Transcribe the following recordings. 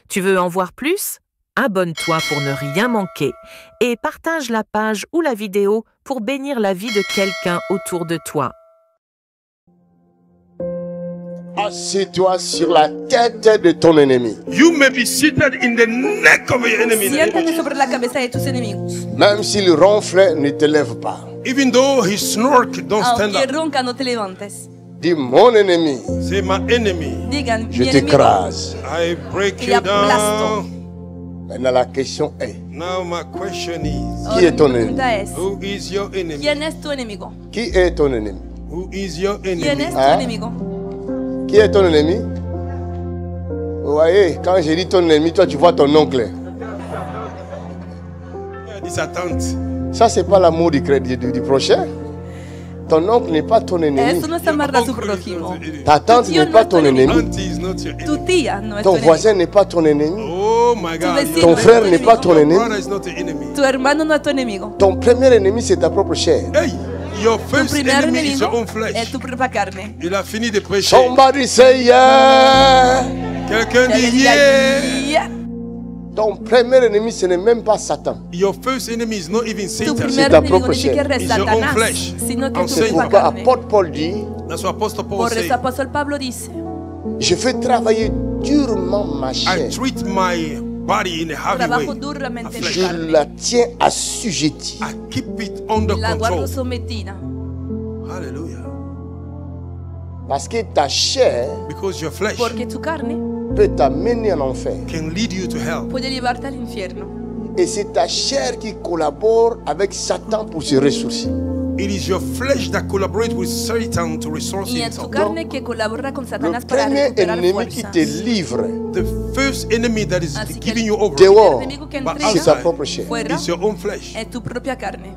Tu veux en voir plus? Abonne-toi pour ne rien manquer et partage la page ou la vidéo pour bénir la vie de quelqu'un autour de toi. Assieds-toi sur la tête de ton ennemi. You may be seated in the neck of your enemy. Siéntate sobre la cabeza de tus enemigos. Même s'il ronfle, ne te lève pas. Even though he snark, don't stand Aunque up. ronca, no te levantes. Dis mon ennemi, Say, my enemy, Digan, je mi enemigo, t'écrase. I break y you aplasto. down. Maintenant la question est, Now my question is, qui est ton mi ennemi? pregunta es, who is your enemy? ¿quién es tu enemigo? Qui est ton ennemi? Who is your ¿Quién enemy? es tu Hein? enemigo? Qui est ton ennemi? Vous voyez, quand j'ai dit ton ennemi, toi tu vois ton oncle. Yeah, this are taunt. Ça, c'est pas l'amour du prochain. Ton oncle n'est pas ton ennemi. Eso no es amar a su prójimo. Ta tante Tío n'est no pas es ton tu ennemi. Auntie is not your Tu enemy. tía no es tu Ton enemigo. voisin n'est pas ton ennemi. Oh my God. vecino Ton no es frère tu n'est pas enemigo. ton Your ennemi. brother is not your enemy. Tu hermano no es tu enemigo. Ton premier ennemi, c'est ta propre chair. Hey, your Tu first primer enemy is enemigo your own es flesh. tu propia carne. Il a fini de prêcher. Somebody say yeah. Quelqu'un Que dit diga, yeah. "Yeah". Ton premier ennemi, ce n'est même pas Satan. Your first enemy is not even Tu Satan. primer ta enemigo propre ni siquiera chair. es It's your own Satanás, flesh. sino que es tu C'est Enseña. propia pourquoi carne. apôtre Paul dit, That's what Apostle Paul Por said. eso apóstol Pablo dice, je fais travailler durement ma I chair. treat my body in a heavy trabajo way. duramente en mi Je carne. la tiens assujettie. I keep it under La guardo control. sometida. Hallelujah. Parce que ta chair Because your flesh Porque tu carne peut t'amener en enfer. can lead you to hell. puede llevarte al infierno. Et c'est ta chair qui collabore avec Satan pour se ressourcer. It is your flesh that collaborates with Satan to resource Y en tu himself. carne que colabora con Le Satanás para premier recuperar ennemi qui fuerzas. te livre, The first enemy that is Así que giving you over El dehors, enemigo que but entrega c'est sa outside propre chair. fuera is your own flesh. es tu propia carne.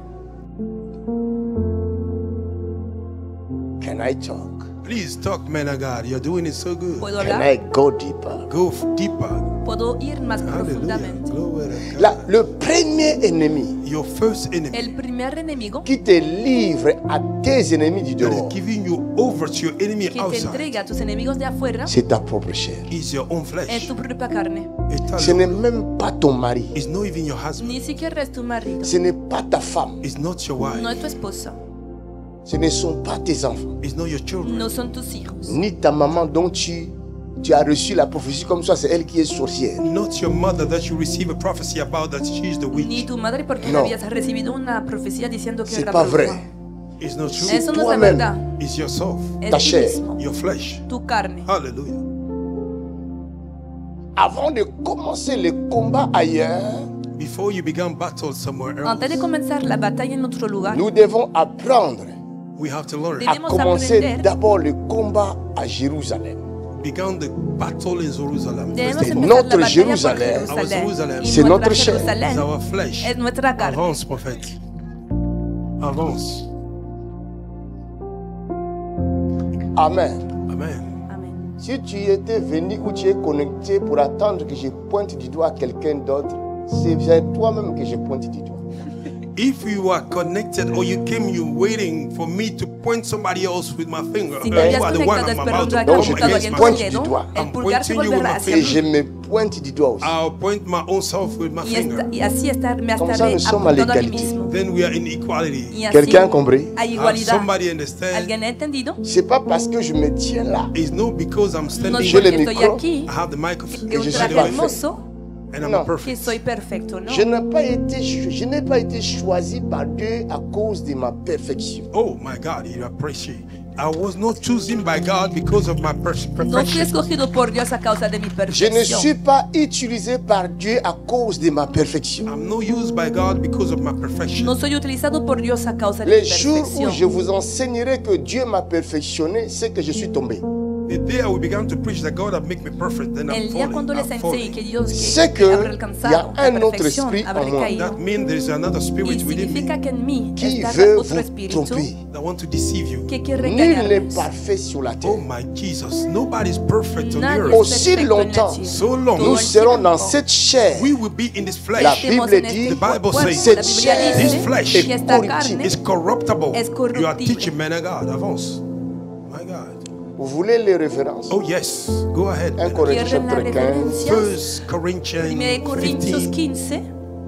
Can I talk? Please talk, man of God. You're doing it so good. ¿Puedo Can hablar? I go deeper? Go deeper. ¿Puedo ir más Hallelujah. profundamente? Glory to God. Là, le premier ennemi Your first enemy El primer enemigo qui te livre à tes ennemis du that is dehors, giving you over to your enemy que te outside entrega a tus enemigos de afuera c'est ta propre chair. is your own es flesh. tu propia carne. Ce n'est même pas ton mari. It's not even your husband. Ni siquiera es tu marido. Ce n'est pas ta femme. It's not your wife. No es tu esposa. Ce ne sont pas tes enfants. It's not your children. No son tus hijos. Ni ta maman dont tu as reçu la prophétie comme ça, c'est elle qui est sorcière. Not your mother that you receive a prophecy about that she's the Ni witch. tu madre porque No. habías recibido una profecía diciendo que C'est era pas bruja. vrai. It's not true. Eso no es la toi-même. verdad. It's yourself. Es Ta ti chair. mismo. Your flesh. Tu carne. Hallelujah. Avant de commencer le combat ailleurs, Before you began battle somewhere Antes de else, comenzar la batalla en otro lugar, nous devons apprendre we have to learn. à Debemos commencer aprender. d'abord le combat à Jérusalem. Began the battle in Jerusalem. debemos First, empezar Notre la batalla Jerusalem. por Our Jerusalem. Y C'est nuestra notre chair. Jerusalén is our flesh. es nuestra carne. Avance, prophet. Avance. Amen. Amen. Amén. Si tu étais venu ou tu es connecté pour attendre que je pointe du doigt quelqu'un d'autre, c'est toi-même que je pointe du doigt. If you are connected or you came, you waiting for me to point somebody else with my finger. Si you te habías are the one conectado I'm about esperando to a que Donc, come je apuntado against alguien my con pointe el du dedo, doigt. el pulgar se pointing you with volverá my hacia Et mí. je me pointe du doigt aussi. I'll point my own self with my finger. Y así me Comme ça, estaré nous sommes à apuntando a mí l'égalité. mismo. Then we are in equality. Y así Quelqu'un a compris? hay Have igualdad. somebody understand? ¿Alguien ha entendido? C'est pas parce que je me tiens là. It's not because I'm No standing es J'ai here. le porque estoy micro. aquí, I have the microphone. que un je suis traje parfait. hermoso, And I'm No. que perfect. soy perfecto, ¿no? Je n'ai pas été choisi par Dieu à cause de ma perfection. Oh my God, you appreciate. I was not chosen by God because of my No fui perfection. escogido por Dios a causa de mi Je ne suis perfección. pas utilisé par Dieu à cause de ma perfection. I'm not used by God because of my perfection. No soy utilizado por Dios a causa de Les mi jours où je perfección. vous enseignerai que Dieu m'a perfectionné, c'est que je suis tombé. The day I will begin to preach that God have make me perfect, then I'm El día cuando les falling. enseñe que Dios C'est que que habrá y a alcanzado un la autre perfección, esprit habré en moi. caído. That means there is another Y spirit within me significa que en mí Qui está veut otro vous espíritu tromper. that want to deceive you. que quiere Nul n'est engañarles. parfait sur la Oh terre. my Jesus, nobody's perfect on the Nadie earth. es Aussi perfecto en la longtemps, tierra. So long, Nous el serons tiempo. dans cette chair. we will be in this La flesh. Estemos Bible en este dit, The Bible cuerpo. says, La cette Biblia chair this dice flesh que esta corruptible. carne It's corruptible. Es You are corruptible. teaching, man of God. Avance. My God. Vous voulez les références? Oh yes, go ahead. 1 Corinthiens Quieren la chapitre 15, referencias. 1 Corinthians 1 Corintios 15, 15,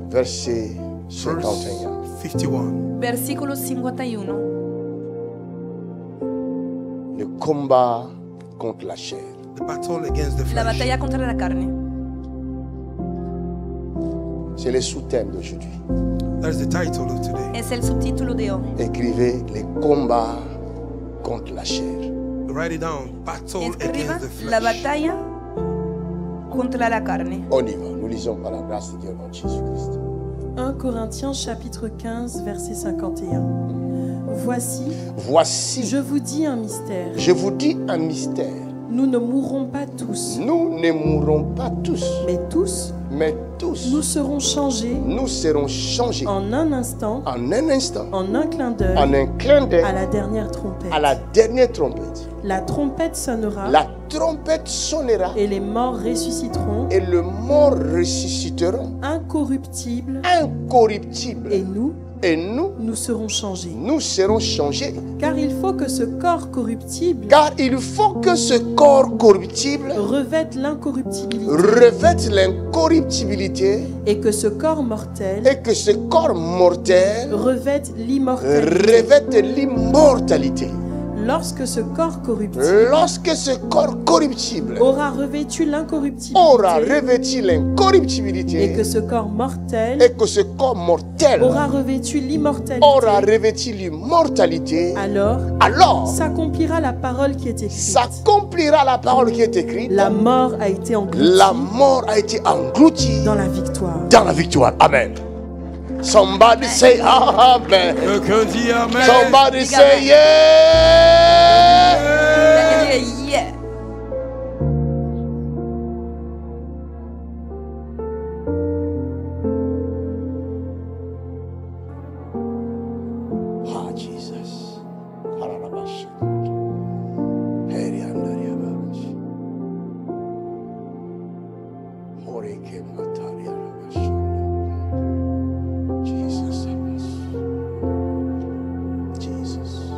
verset verse 51. 51. versículo 51. Le combat contre la chair. The battle against the La flesh. batalla contra la carne. C'est le sous-thème d'aujourd'hui. That is the title of today. Es el subtítulo de hoy. Écrivez les combats contre la chair. Write it down. Battle Escriban against the la flesh. batalla contra la carne. On y va. Nous lisons par la grâce de Dieu dans Jésus-Christ. 1 Corinthiens chapitre 15 verset 51. Voici, Voici, je vous dis un mystère. je vous dis un mystère. Nous ne mourrons pas tous, Nous ne mourrons pas tous, mais tous, mais tous, nous serons changés nous serons changés en un instant, en un instant, en un clin en d'œil, un clin d'œil, à la dernière trompette. à la dernière trompette. La trompette sonnera La trompette sonnera et les morts ressusciteront, et le mort ressusciteront incorruptibles, incorruptibles. et Et nous, nous serons changés. nous serons changés. Car il faut que ce corps corruptible Car il faut que ce corps corruptible revête l'incorruptibilité revête l'incorruptibilité et que ce corps mortel et que ce corps mortel revête l'immortalité. revête l'immortalité. Lorsque ce corps corruptible Lorsque ce corps corruptible aura revêtu l'incorruptibilité aura revêtu et l'incorruptibilité que ce corps mortel et que ce corps mortel aura revêtu l'immortalité, aura revêtu l'immortalité, alors s'accomplira la parole qui est écrite. s'accomplira la parole qui est écrite. La mort a été engloutie La mort a été engloutie dans la victoire. dans la victoire. Amen. Somebody say amen. Quelqu'un dit amen. Somebody say yeah. Yeah. Ah, Jesus. Jesus. Jesus.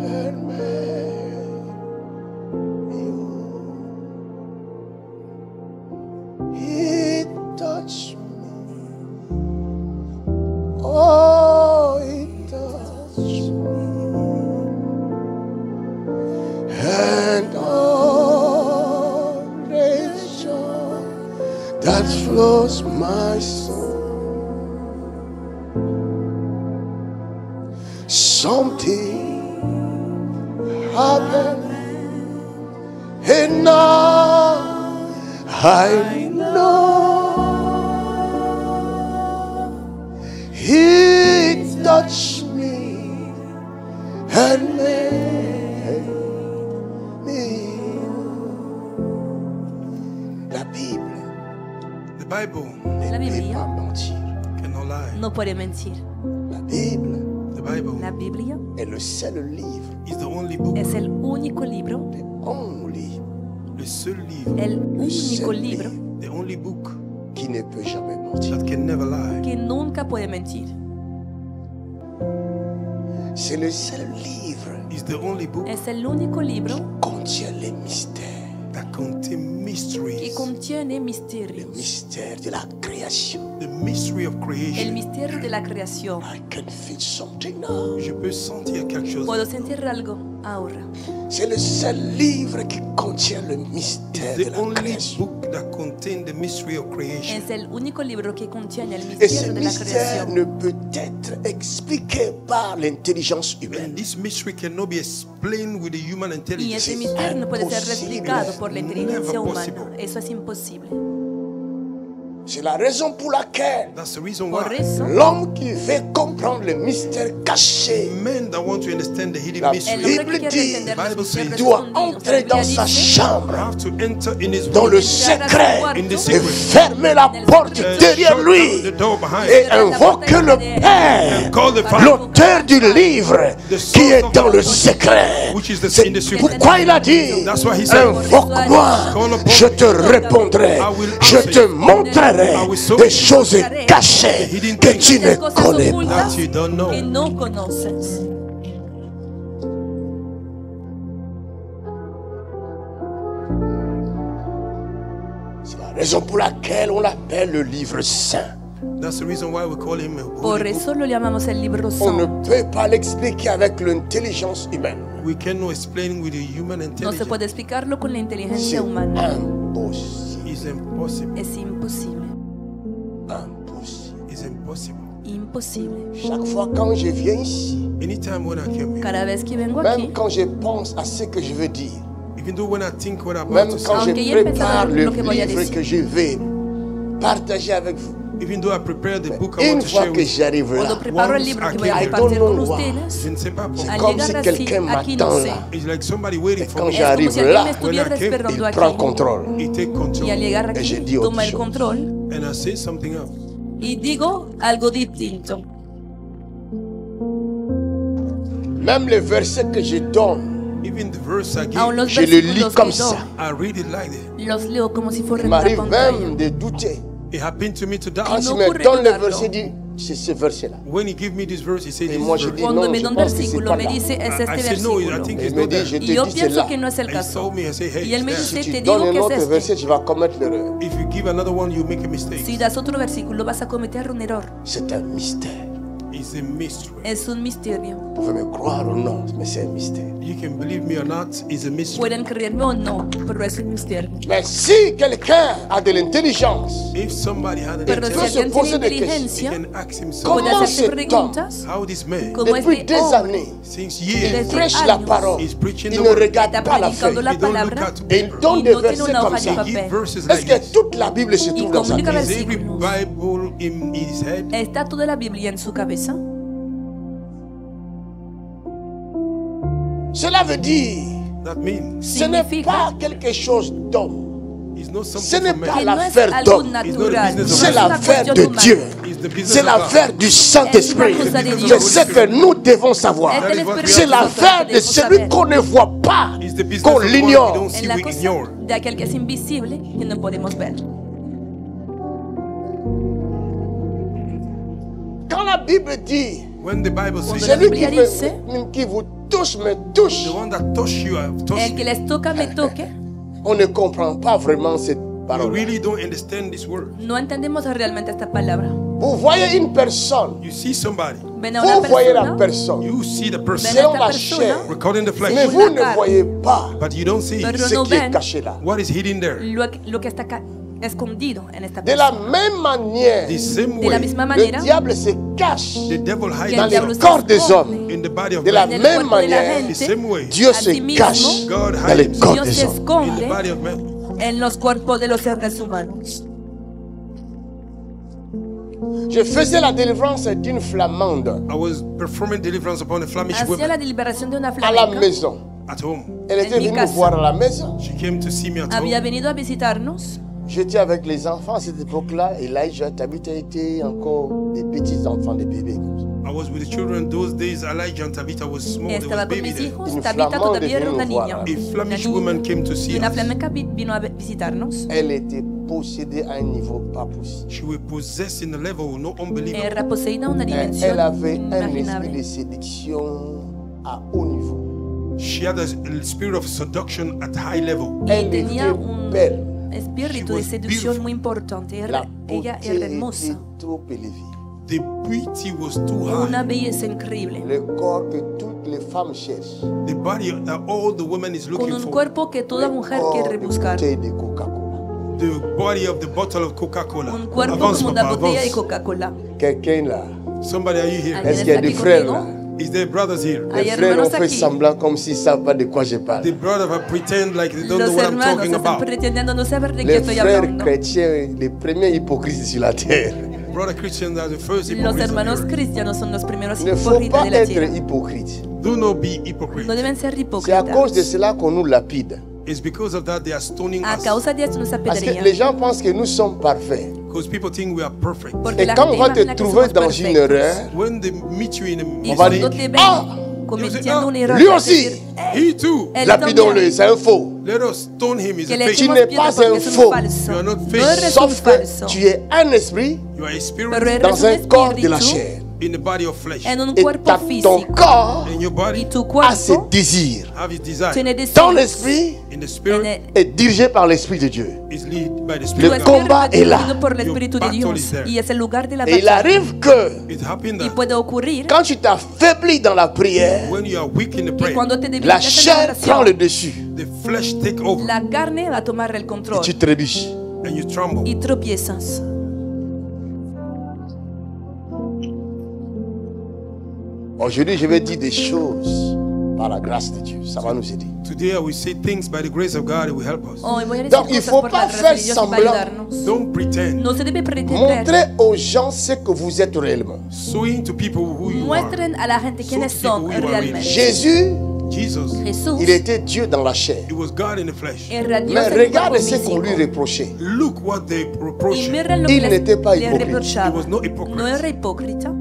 And He touched me. Oh, He touched me. And all the joy that flows my soul. Something happened, and now I know He touched me and made me. La Bible The Bible La ne peut Biblia pas mentir. cannot lie. no puede mentir. La Bible The Bible La Biblia est le seul livre, is the only book, es el único libro, the only, le seul livre, el único seul libro the only book qui ne peut jamais mentir. that can never lie. que nunca puede mentir. C'est le seul livre Is the only book Es el único libro qui contient les mystères, that contains que mysteries. contiene les misterios. mystères de la création. The mystery of El creation. misterio de la creación. I can feel something now. Je peux sentir quelque chose. Puedo sentir algo ahora. C'est le seul livre qui contient le mystère de The la only création. book that contains the mystery of creation. Es el único libro que contiene el Et ce misterio de la mystère creación. ne peut être expliqué par l'intelligence humaine. And this mystery cannot be explained with the human Y intelligence. ese misterio no puede ser imposible. explicado por la inteligencia Never humana. possible. Eso es imposible. C'est la raison pour laquelle That's the reason Por why eso, l'homme qui veut comprendre le mystère caché men that want to understand the hidden La el mystery hombre Bible que quiere dit, entender the Bible los says, misterios doit escondidos, entrer la Biblia dans sa dice, chambre have to enter in his dans room le secret in the et secret fermer la porte and derrière shut lui the door behind et invoquer le Père, call the Father, l'auteur du livre qui est dans le secret. which is C'est in the secret. pourquoi il a dit, That's why he said, invoque-moi, je te répondrai, je te montrerai des choses cachées que tu ne muchas cosas connais pas. ocultas That you don't know. que no conoces. C'est la raison pour laquelle on l'appelle le livre saint. That's the reason why we call him a holy Por book. eso lo llamamos el libro On ne santo. peut pas l'expliquer avec l'intelligence humaine. We cannot explain with the human No se intelligence. puede explicarlo con la C'est inteligencia humana. impossible. It's impossible. Es imposible. Impossible. It's impossible. Imposible. Chaque fois quand je viens ici, Anytime when I came here, Cada vez que vengo même aquí, quand je pense à ce que je veux dire, even though when I think what I'm même about to quand say, je Aunque ya he prépare empezado le lo que voy a livre decir. que je vais partager avec vous, even though I prepare the book I une want to fois share que with you, j'arrive cuando là, preparo el Once libro I que voy a came here. compartir I con don't know why. ustedes, je ne sais pas pourquoi. al comme llegar si así, quelqu'un aquí no m'attend sé. là. It's like somebody waiting Et for quand me. Es como j'arrive si alguien me là, estuviera When I came, esperando il aquí. prend contrôle. he take Y al control. llegar Et je aquí, dis autre toma el chose. control And I say something else. y digo algo distinto. Même les versets que je donne, Even the verse I Aún give, los je le lis versículos comme que doy, ça. I read it like that. los leo como si Il fuera una m'arrive pantalla. même de douter. It happened to me to Quand doubt. il no me ocurre donne le dudarlo. verset, il dit, c'est ce verset-là. When he give me this verse, he said Et this moi je verse. dis Cuando non, me je da un pense que c'est versículo, pas me là. dice, es I este said no, I versículo. think Et it's il me not dit, there. je te Y yo dis c'est pienso là. que no es el He caso. told me, I say, hey, Y él me it's dice, there. Si tu te donnes digo un que autre es este. verset, tu vas commettre l'erreur. If you give another one, you make a mistake. Si das otro versículo, vas a cometer un error. C'est un mystère. It's a mystery. Es un misterio. Vous pouvez me croire ou non, mais c'est un mystère. You can believe me or not, it's a mystery. Pueden creerme o no, pero es un misterio. Mais si quelqu'un a de l'intelligence, If somebody had an Pero si Entonces, intelligence, alguien pose tiene des questions. he inteligencia, can ask himself, puede Comment hacerse cet preguntas. how this man, Como depuis este des hombre années, since il years, Desde prêche la años, parole, is preaching il the ne word. regarde Está pas la predicando feuille. la he don't look palabra at Et il paper. donne y des no tiene versets una comme hoja de ça. He papel. give verses Est-ce like que this. toute la Bible se Y trouve dans sa comunica tête? Is every versículos. Bible in his head? ¿Está toda la Biblia en su cabeza? Cela veut dire, That means ce n'est Significa pas quelque chose d'homme. it's not Ce something n'est for pas man. que no es l'affaire algo d'homme. natural, no C'est es una l'affaire cuestión de humana. Dieu. It's the business C'est of God. l'affaire du Saint-Esprit. Es una cosa de C'est Dios. ce que nous devons savoir. Es del Espíritu C'est Santo l'affaire que de debemos celui saber. qu'on ne voit pas, It's the business qu'on of God we l'ignore. don't see, En la we cosa ignore. de aquel que es invisible y no podemos ver. Quand la Bible dit, When the Bible says, Cuando la celui Biblia dice, qui vous touche me touche, the one that touched you, have touched El que me. les toca me toque. on ne comprend pas vraiment cette We parole. really don't understand this word. No entendemos realmente esta palabra. Vous voyez une personne, You see somebody, Ven a una vous voyez la persona, personne, you see the person ven a selon esta la persona, chair, recording the mais flesh, vous ne voyez pas but you don't see Pero ce no qui est ven caché là. what is hidden there. lo que está escondido en esta De la persona. même manière, The same De la way, misma le manera, diable se cache the devil que hides dans el diablo le se corps des esconde hommes. in the body of De la man. en el même cuerpo de la manière, The gente. same way, Dieu se Asimismo, cache God dans le hides corps Dios des se hommes. in the esconde body of man. en los cuerpos de los seres humanos. Je faisais la délivrance d'une flamande I was performing deliverance upon a Flemish Hacía la woman liberación de una à la flamenca. maison. at home. Elle En était mi venue me casa. voir à la maison. She came to see me at Había home. venido a visitarnos. J'étais avec les enfants à cette époque-là. Elijah, Tabitha étaient encore des petits enfants, des bébés. Comme ça. I was with the children those days. Elijah and Tabitha was small. There was Estaba con baby mis there. hijos. Une Tabitha flamande todavía era vino una me voir. niña. A Una Flemish niña. woman came to Y see una us. flamenca vino a visitarnos. Elle était possédée à un niveau pas possible. She was possessed in a level no unbelievable. Era poseída a una Elle dimensión avait un esprit de inimaginable. séduction à haut niveau. She had a spirit of seduction at high level. Y Elle tenía était un belle. espíritu She de was seducción beautiful. muy importante. La Ella beauté era était hermosa. trop élevée. The beauty was too Una high. belleza increíble. Le corps que toutes les femmes cherchent. The body that all the woman is Con looking un for. cuerpo que toda Le mujer corps quiere de buscar. bouteille de Coca-Cola. The body of the bottle of Coca-Cola. Un cuerpo Avance, como una papa, botella de avance. Coca-Cola. Quelqu'un là. Somebody, are you here? ¿Alguien Est-ce qu'il y a está des aquí frères conmigo? là? Is there brothers here? Hay Les frères ont hermanos fait aquí. semblant comme s'ils ne savent pas de quoi je parle. The brothers are pretend like they don't know Los what I'm hermanos talking están about. pretendiendo no saber de qué Les estoy frères hablando. chrétiens, les premiers hypocrites sur la terre. Brother Christians are the first Los hypocrites on hermanos earth. cristianos son los primeros Il ne faut hipócritas pas de la être tierra. hypocrite. Do not be hypocrite. No deben ser C'est à cause de hipócritas. cela qu'on nous lapide. It's because of that they are stoning A us. causa de esto nos Parce que les apedrean. gens pensent que nous sommes parfaits. Because people think we are perfect. Porque Et la quand gente on va te imagina que trouver somos dans une perfectos. erreur, When they meet you in Y a va cuando dire, te ven "Ah, cometiendo un error, lui vas a aussi. decir, he too. él lapidons-le, también. c'est un faux. Let us stone him. He's Que a le fake. Tu echemos n'es piedra pas porque un es un faux. falso. You are not No fake. eres un Sauf que falso. tu es un esprit You are a spirit Pero eres dans un un corps de la espíritu chair. in the body of flesh. en un Et cuerpo ton físico. corps And your Y body tu a ses cuerpo désirs. have his desire. tiene Dans deseos. l'esprit, In the En spirit est dirigé par l'Esprit de Dieu. is led by the Le spirit of God. combat est là. por el Espíritu de battle Dios. is there. Y es el lugar de la Et il batalla. arrive que It happened Y that puede ocurrir quand tu t'affaiblis dans la prière, when you are weak in the que prayer, cuando te la debilitas en la chair prend le oración, dessus the flesh take over la carne va a tomar el et control tu trébuches. and you tremble. y tropiezas. Aujourd'hui, je vais dire des choses par la grâce de Dieu. Ça va nous aider. Today I will say things by the grace of God, it will help us. Hoy voy a decir Donc, il cosas faut por pas la gracia faire de Dios y va a semblant. ayudarnos. Don't pretend. No se debe pretender. Montrez aux gens ce que vous êtes réellement. Showing to people who you are. Muestren a la gente quiénes Show son people who you are realmente. Jésus, Jesus, Jesús il était Dieu dans la chair. it was God in the flesh. era Dios Mais en el regarde cuerpo ce qu'on lui físico. reprochait. Look what they Y reproach. miren lo que Il n'était pas le hypocrite. reprochaba. He was no hypocrite. No era hipócrita.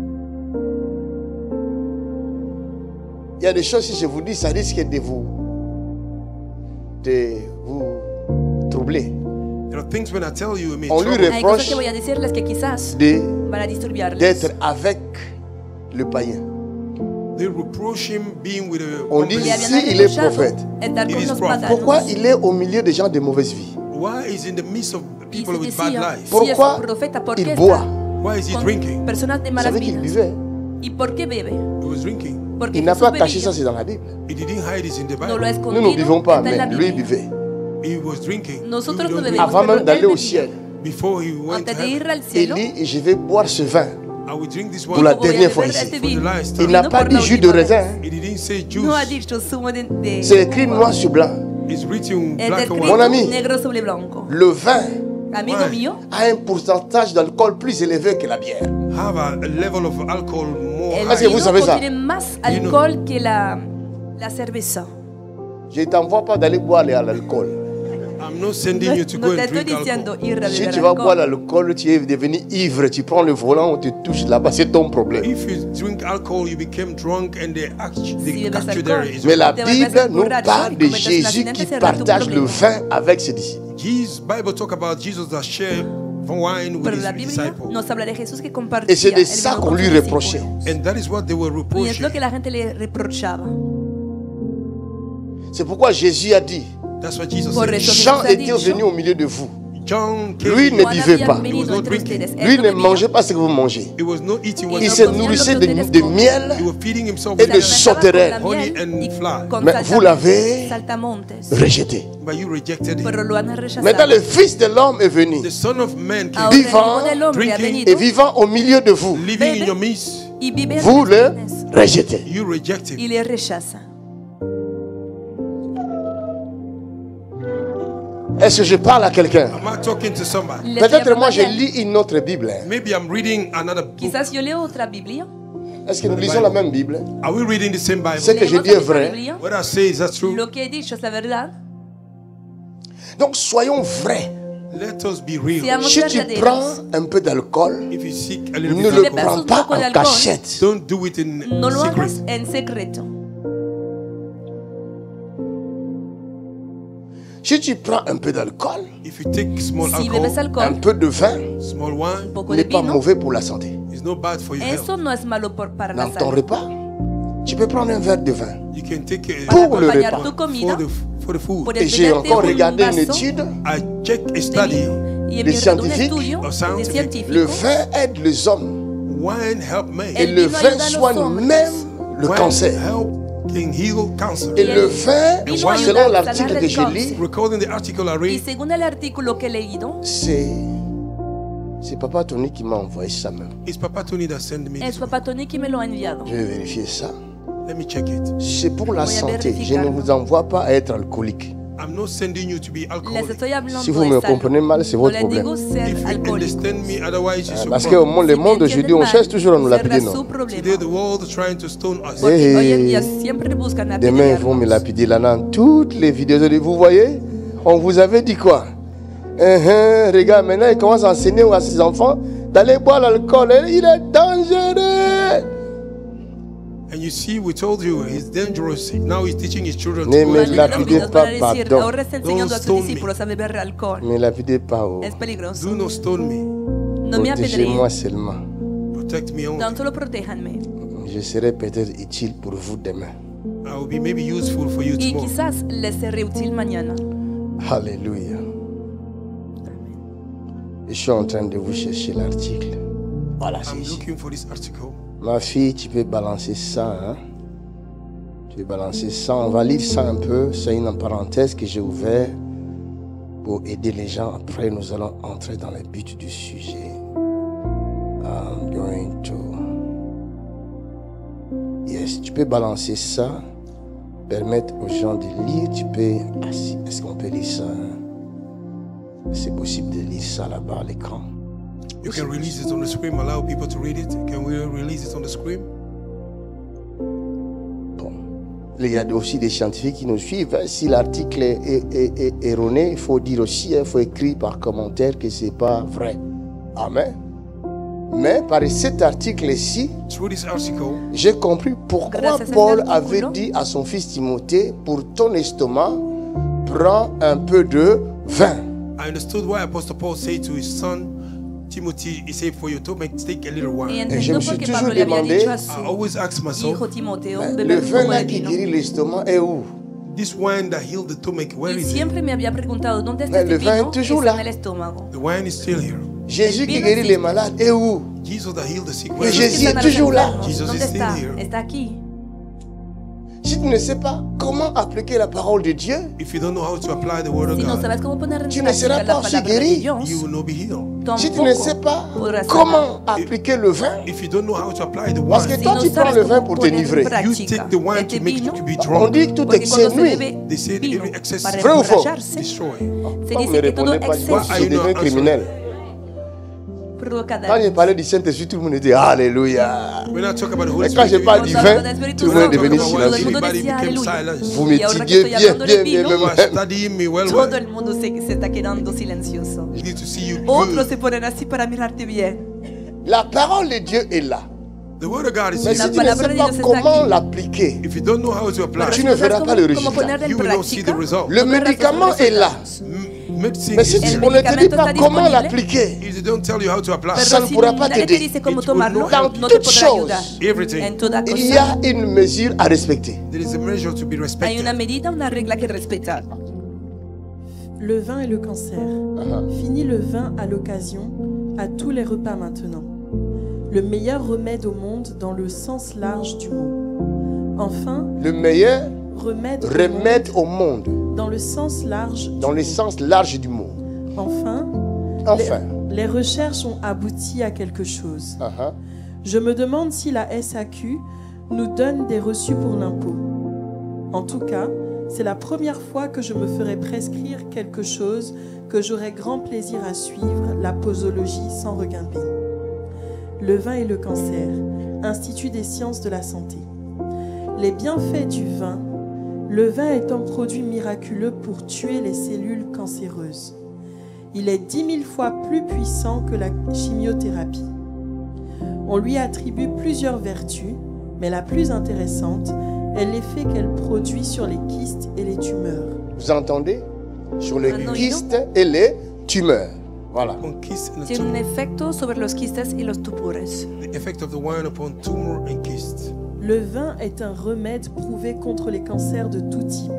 Il y a des choses, si je vous dis, ça risque de vous troubler. There are things when I tell you, it may On lui trouble. Hay cosas reproche que voy a decirles que quizás de- van a disturbarles. d'être avec le païen. They reproach him being with a On dit Le unbeliever. si habían il est reprochado prophète, estar It con is los prophet. paganos. pourquoi il est au milieu des gens de mauvaise vie? Why is in the midst of Y people se with bad decía, lives? Por- si es Pourquoi profeta, ¿por qué il está boit? Why is he con drinking? personas de Vous malas savez qu'il vidas? buvait. ¿Y por qué bebe? He was drinking. Porque Il n'a Jesús pas caché ça, bebía. c'est dans la Bible. He didn't hide it in the No lo ha Bible. Nous ne buvons escondido, pas, está en la mais lui Biblia. buvait. He was drinking. Nosotros We no don't bebemos. drink. Avant même Pero d'aller él au bebía. ciel, Before he went to Antes de ir heaven, al il cielo, dit, je vais boire ce vin. I will drink this Pour la one voy a dernière beber fois este ici. for the vino. last Il time. n'a no pas por dit la jus de última vez. raisin. He didn't say No ha juice. dicho zumo de C'est écrit noir sur blanc. It's written es black and Mon white. ami. negro sobre blanco. Le vin Amigo Why? mío, a un pourcentage d'alcool plus élevé que la bière. Have a level of alcohol more el Est-ce que high. vous savez vino ça? contiene más You know. alcohol que la cerveza. Je ne t'envoie pas d'aller boire l'alcool. I'm not sending you to go No te and estoy drink diciendo alcohol. ir a Si beber tu vas boire alcohol. l'alcool, tu es devenu ivre, tu prends le volant, on te touche là-bas, c'est ton problème. If you drink alcohol, you become drunk and they Si bebes catch you there. alcohol. Is Mais la Te vuelves Bible nous borracho parle y de cometes un Jésus accidente, qui será tu partage le problema. vin avec ses disciples. Jesus, Bible talk about Jesus that share wine with Pero his la Biblia disciples. nos habla de Jesús que compartía. Et c'est de el ça vino qu'on con lui sus reprochait. discípulos. And that is what they were Y es reproaching. lo que la gente le reprochaba. C'est pourquoi Jésus a dit, That's what Jesus Por said. eso Jean Jesús ha était venu dicho, au milieu de vous. John came. Lui ne Juan buvait había pas. venido He was not entre drinking. ustedes. Él Lui no ne bebía. mangeait pas ce que vous mangez. He was not eating what Il you se were nourrissait lo que de ustedes miel. He was feeding himself Et with de that, sauterelles. Con la honey miel and y flour. con Mais saltamontes, vous l'avez saltamontes. rejeté. But you rejected him. Pero lo han rechazado. Maintenant, le Fils de l'homme est venu, The Son of Man came, Ahora el vivant, Hijo del Hombre ha drinking, et venido vivant au milieu de vous. living in Bebe. your midst. y vive Vous en le ustedes rejetez. You reject him. y le rechaza. Est-ce que je parle à quelqu'un? Am I talking to somebody? Le estoy Peut-être hablando moi a je alguien. lis une autre Bible. Maybe I'm reading another book. Quizás yo leo otra Biblia. Est-ce que nous lisons la même Bible? Are we reading the same Ce Bible? que je Leemos dis la est misma vrai. Biblia. What I say, is that true? Lo que he dicho es la verdad. Donc soyons vrais. Let us be real. Seamos Si tu verdaderos. prends un peu d'alcool, If you seek a little ne bit le of bebes prends un pas poco de en alcohol. cachette. don't do it in No lo hagas secret. en secreto. Si tu prends un peu d'alcool, If you take small Si bebes alcohol, un alcohol, peu de vin small un wine, poco de n'est pas vino, mauvais pour la santé. it's not bad for your eso health. no es malo para la Dans ton salud. repas, tu peux prendre un verre de vin. You can take a Pour Para le acompañar repas. tu comida, for the food. puedes Et j'ai beberte encore un regardé une vaso étude. I check a de study. vino. Y he de mirado un scientifique, estudio o de scientific. científico. Le vin aide les hommes. Wine help men. Et El le vino vin ayuda a los soigne hombres. même le Wine cancer. help can heal cancer. Et le vin, vino ayuda selon a l'article sanar que el je cáncer. lis, Recording the article I Y read, según el artículo que he leído, c'est Papa Tony qui m'a envoyé ça même. it's Papa Tony that sent me es this. Papá Tony que me lo ha enviado. Je vais vérifier ça. Let me check it. C'est pour la Voy a santé. Je ne verificarlo. vous envoie pas à être alcoolique. I'm not sending you to be Les alcoholic. estoy hablando Si vous de me salud. comprenez mal, c'est No votre les problème. digo ser If you alcohólico. understand me, otherwise it's your Parce problem. que le monde aujourd'hui, on cherche toujours à nous lapider, su non? Today problema. the world is trying to stone us. Porque Eh, hoy en día siempre buscan Demain, ils vont me apedrearnos. lapider là dans toutes les vidéos. Je dis, vous voyez, on vous avait dit quoi? Regarde, maintenant, il commence à enseigner à ses enfants d'aller boire l'alcool. Il est dangereux. And you see, we told you he's dangerous. Now he's teaching his children Ne to me go la to Los pide videos pas, para decir, pardon. ahora está enseñando a sus Don't stone me. discípulos a beber alcohol. Ne lapidez pas. Oh. Es peligroso. Do not stone me, No me Protégez-moi apedreen, seulement. protect me only. Tan solo protéjanme. Je serai peut-être utile pour vous demain. I will be maybe useful for you Y tomorrow. quizás les seré útil mañana. Alléluia. Je suis en train de vous chercher l'article. Voilà, c'est I'm ici. looking for this article. Ma fille, tu peux balancer ça. Hein? Tu peux balancer ça. On va lire ça un peu. C'est une parenthèse que j'ai ouverte pour aider les gens. Après, nous allons entrer dans le but du sujet. I'm going to... Yes, tu peux balancer ça. Permettre aux gens de lire. Tu peux... Ah, si. Est-ce qu'on peut lire ça? Hein? C'est possible de lire ça là-bas à l'écran. You can release it on the screen. Allow people to read it. Can we release it on the screen? Bon. Il y a aussi des scientifiques qui nous suivent. Si l'article est erroné, il faut dire aussi, il faut écrire par commentaire que ce n'est pas vrai. Amen. Mais par cet article-ci, Through this article, j'ai compris pourquoi Grâce à cet Paul article, avait dit à son fils Timothée, pour ton estomac, prends un peu de vin. I understood why Apostle Paul said to his son Timothy, he said, for your stomach, take a little Y wine. Et je entiendo me por suis qué toujours Pablo le había demandé, dicho a I su always ask myself, hijo Timoteo, le beber un vin poco là de qui vino. guérit l'estomac est où? this wine that healed the stomach, where Y is it? siempre me había preguntado, ¿dónde está Mais este le vin vino? est toujours Está là. en el estómago. The wine is still here. Jésus qui vino guérit sí. les malades est où? Jesus that healed the sick, Mais where is Jésus it? est toujours là. Jesus ¿Dónde is still está? here. Está aquí. Si tu ne sais pas comment appliquer la parole de Dieu, If you don't know how to apply the word of Si no God, sabes cómo poner en Tu ne seras práctica la pas aussi palabra de guéri. Dios, you will not be healed. si tu ne sais tampoco pas podrás comment appliquer le vin, If you don't know how to apply the parce que wine, Si toi no tu prends sabes le vin cómo pour te poner en livrer. you práctica take the wine este to make vino, you to be On drunk. dit que tout porque cuando se excès bebe They said vino every excess para Vrai ou faux? emborracharse, destroy. se Pourquoi vous dice ne que todo répondez pas? Je exceso suis devenu Why are you not criminel. provoca Quand j'ai daños. parlé du Saint-Esprit, tout le monde dit Alléluia. When I talk about the Holy Mais quand je Spirit, parle du Cuando vin, hablaba del Espíritu tout le monde est Santo, devenu Todo el todo el silencieux. mundo Everybody decía became aleluya. silent. Vous Y ahora que m'étudiez estoy bien, hablando bien, del bien, vino, You are même. studying me well, todo well. el mundo se está quedando silencioso. I need to see you Otros good. se ponen así para mirarte bien. La parole de Dieu est là. The word of God is Mais here. si tu ne palabra sais de pas Dios está comment aquí. l'appliquer, If you don't know how to apply, Tu ne verras pas le résultat. Cómo poner en you will not see práctica. the result. le No verás los médicament est là. resultados. Medicine Mais si is tu, here. on ne te dit medicamento pas está comment disponible. l'appliquer, If they don't tell you how to apply, Ça ne Pero si pourra pas nadie t'aider. te dice cómo It will tomarlo, not help. no te Dans toutes podrá ayudar. choses, everything. En toda il y cosa a une mesure à respecter. There is a measure to be hay una respected. medida, una regla que respetar. Le vin et le cancer. Fini le vin à l'occasion, à tous les repas maintenant. Le meilleur remède au monde dans le sens large du mot. Enfin, Le meilleur remède remède au monde, dans le sens large du dans le mot. sens large du mot. Enfin, Enfin, les recherches ont abouti à quelque chose. uh-huh. Je me demande si la SAQ nous donne des reçus pour l'impôt. En tout cas, c'est la première fois que je me ferai prescrire quelque chose que j'aurai grand plaisir à suivre, la posologie sans reguimper. Le vin et le cancer, Institut des sciences de la santé. Les bienfaits du vin, le vin est un produit miraculeux pour tuer les cellules cancéreuses. Il est 10 000 fois plus puissant que la chimiothérapie. On lui attribue plusieurs vertus, mais la plus intéressante est l'effet qu'elle produit sur les kystes et les tumeurs. Vous entendez? Sur les Un kystes et les tumeurs. Voilà. Upon kyst and Tiene un tumor. efecto sobre los quistes y los tumores. The effect of the wine upon tumor and kyst. Le vin est un remède prouvé contre les cancers de tout type.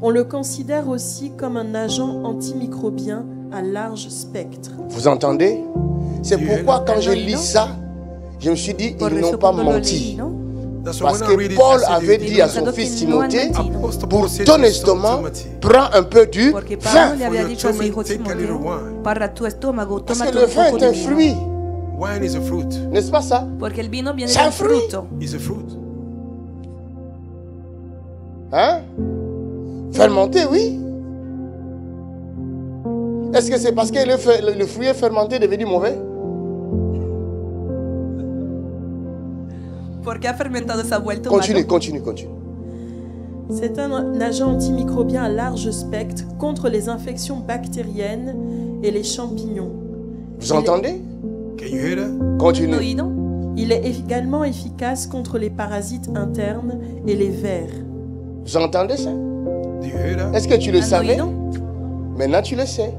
On le considère aussi comme un agent antimicrobien à large spectre. Vous entendez? C'est pourquoi quand je lis ça, je me suis dit, Por ils eso n'ont pas cuando lo menti. leí, ¿no? That's why Parce when I que read it, Paul I said, avait dit à son Pensando fils que no han Timothée, mentido. Apostle pour Paul said ton to son estomac, Timothy, prends un peu du Porque vin. Pablo le había your dicho a su hijo stomach, take a little Timoteo, wine. para tu estómago, Parce toma que un le vin poco est de un vino. fruit. Wine is a fruit. N'est-ce pas ça? Porque el vino viene C'est un del fruit. fruto. It's a fruit. Hein? Fermenté, oui. Est-ce que c'est parce que le fruit est fermenté devenu mauvais? Porque ha fermentado esa vuelta Continue, continue, continue. C'est un agent antimicrobien à large spectre contre les infections bactériennes et les champignons. Vous entendez? Can you hear that? Continue. oído. Il est également efficace contre les parasites internes et les vers. Vous entendez ça? Do you hear that? Est-ce que tu le ¿Han savais? oído? Maintenant tu le sais.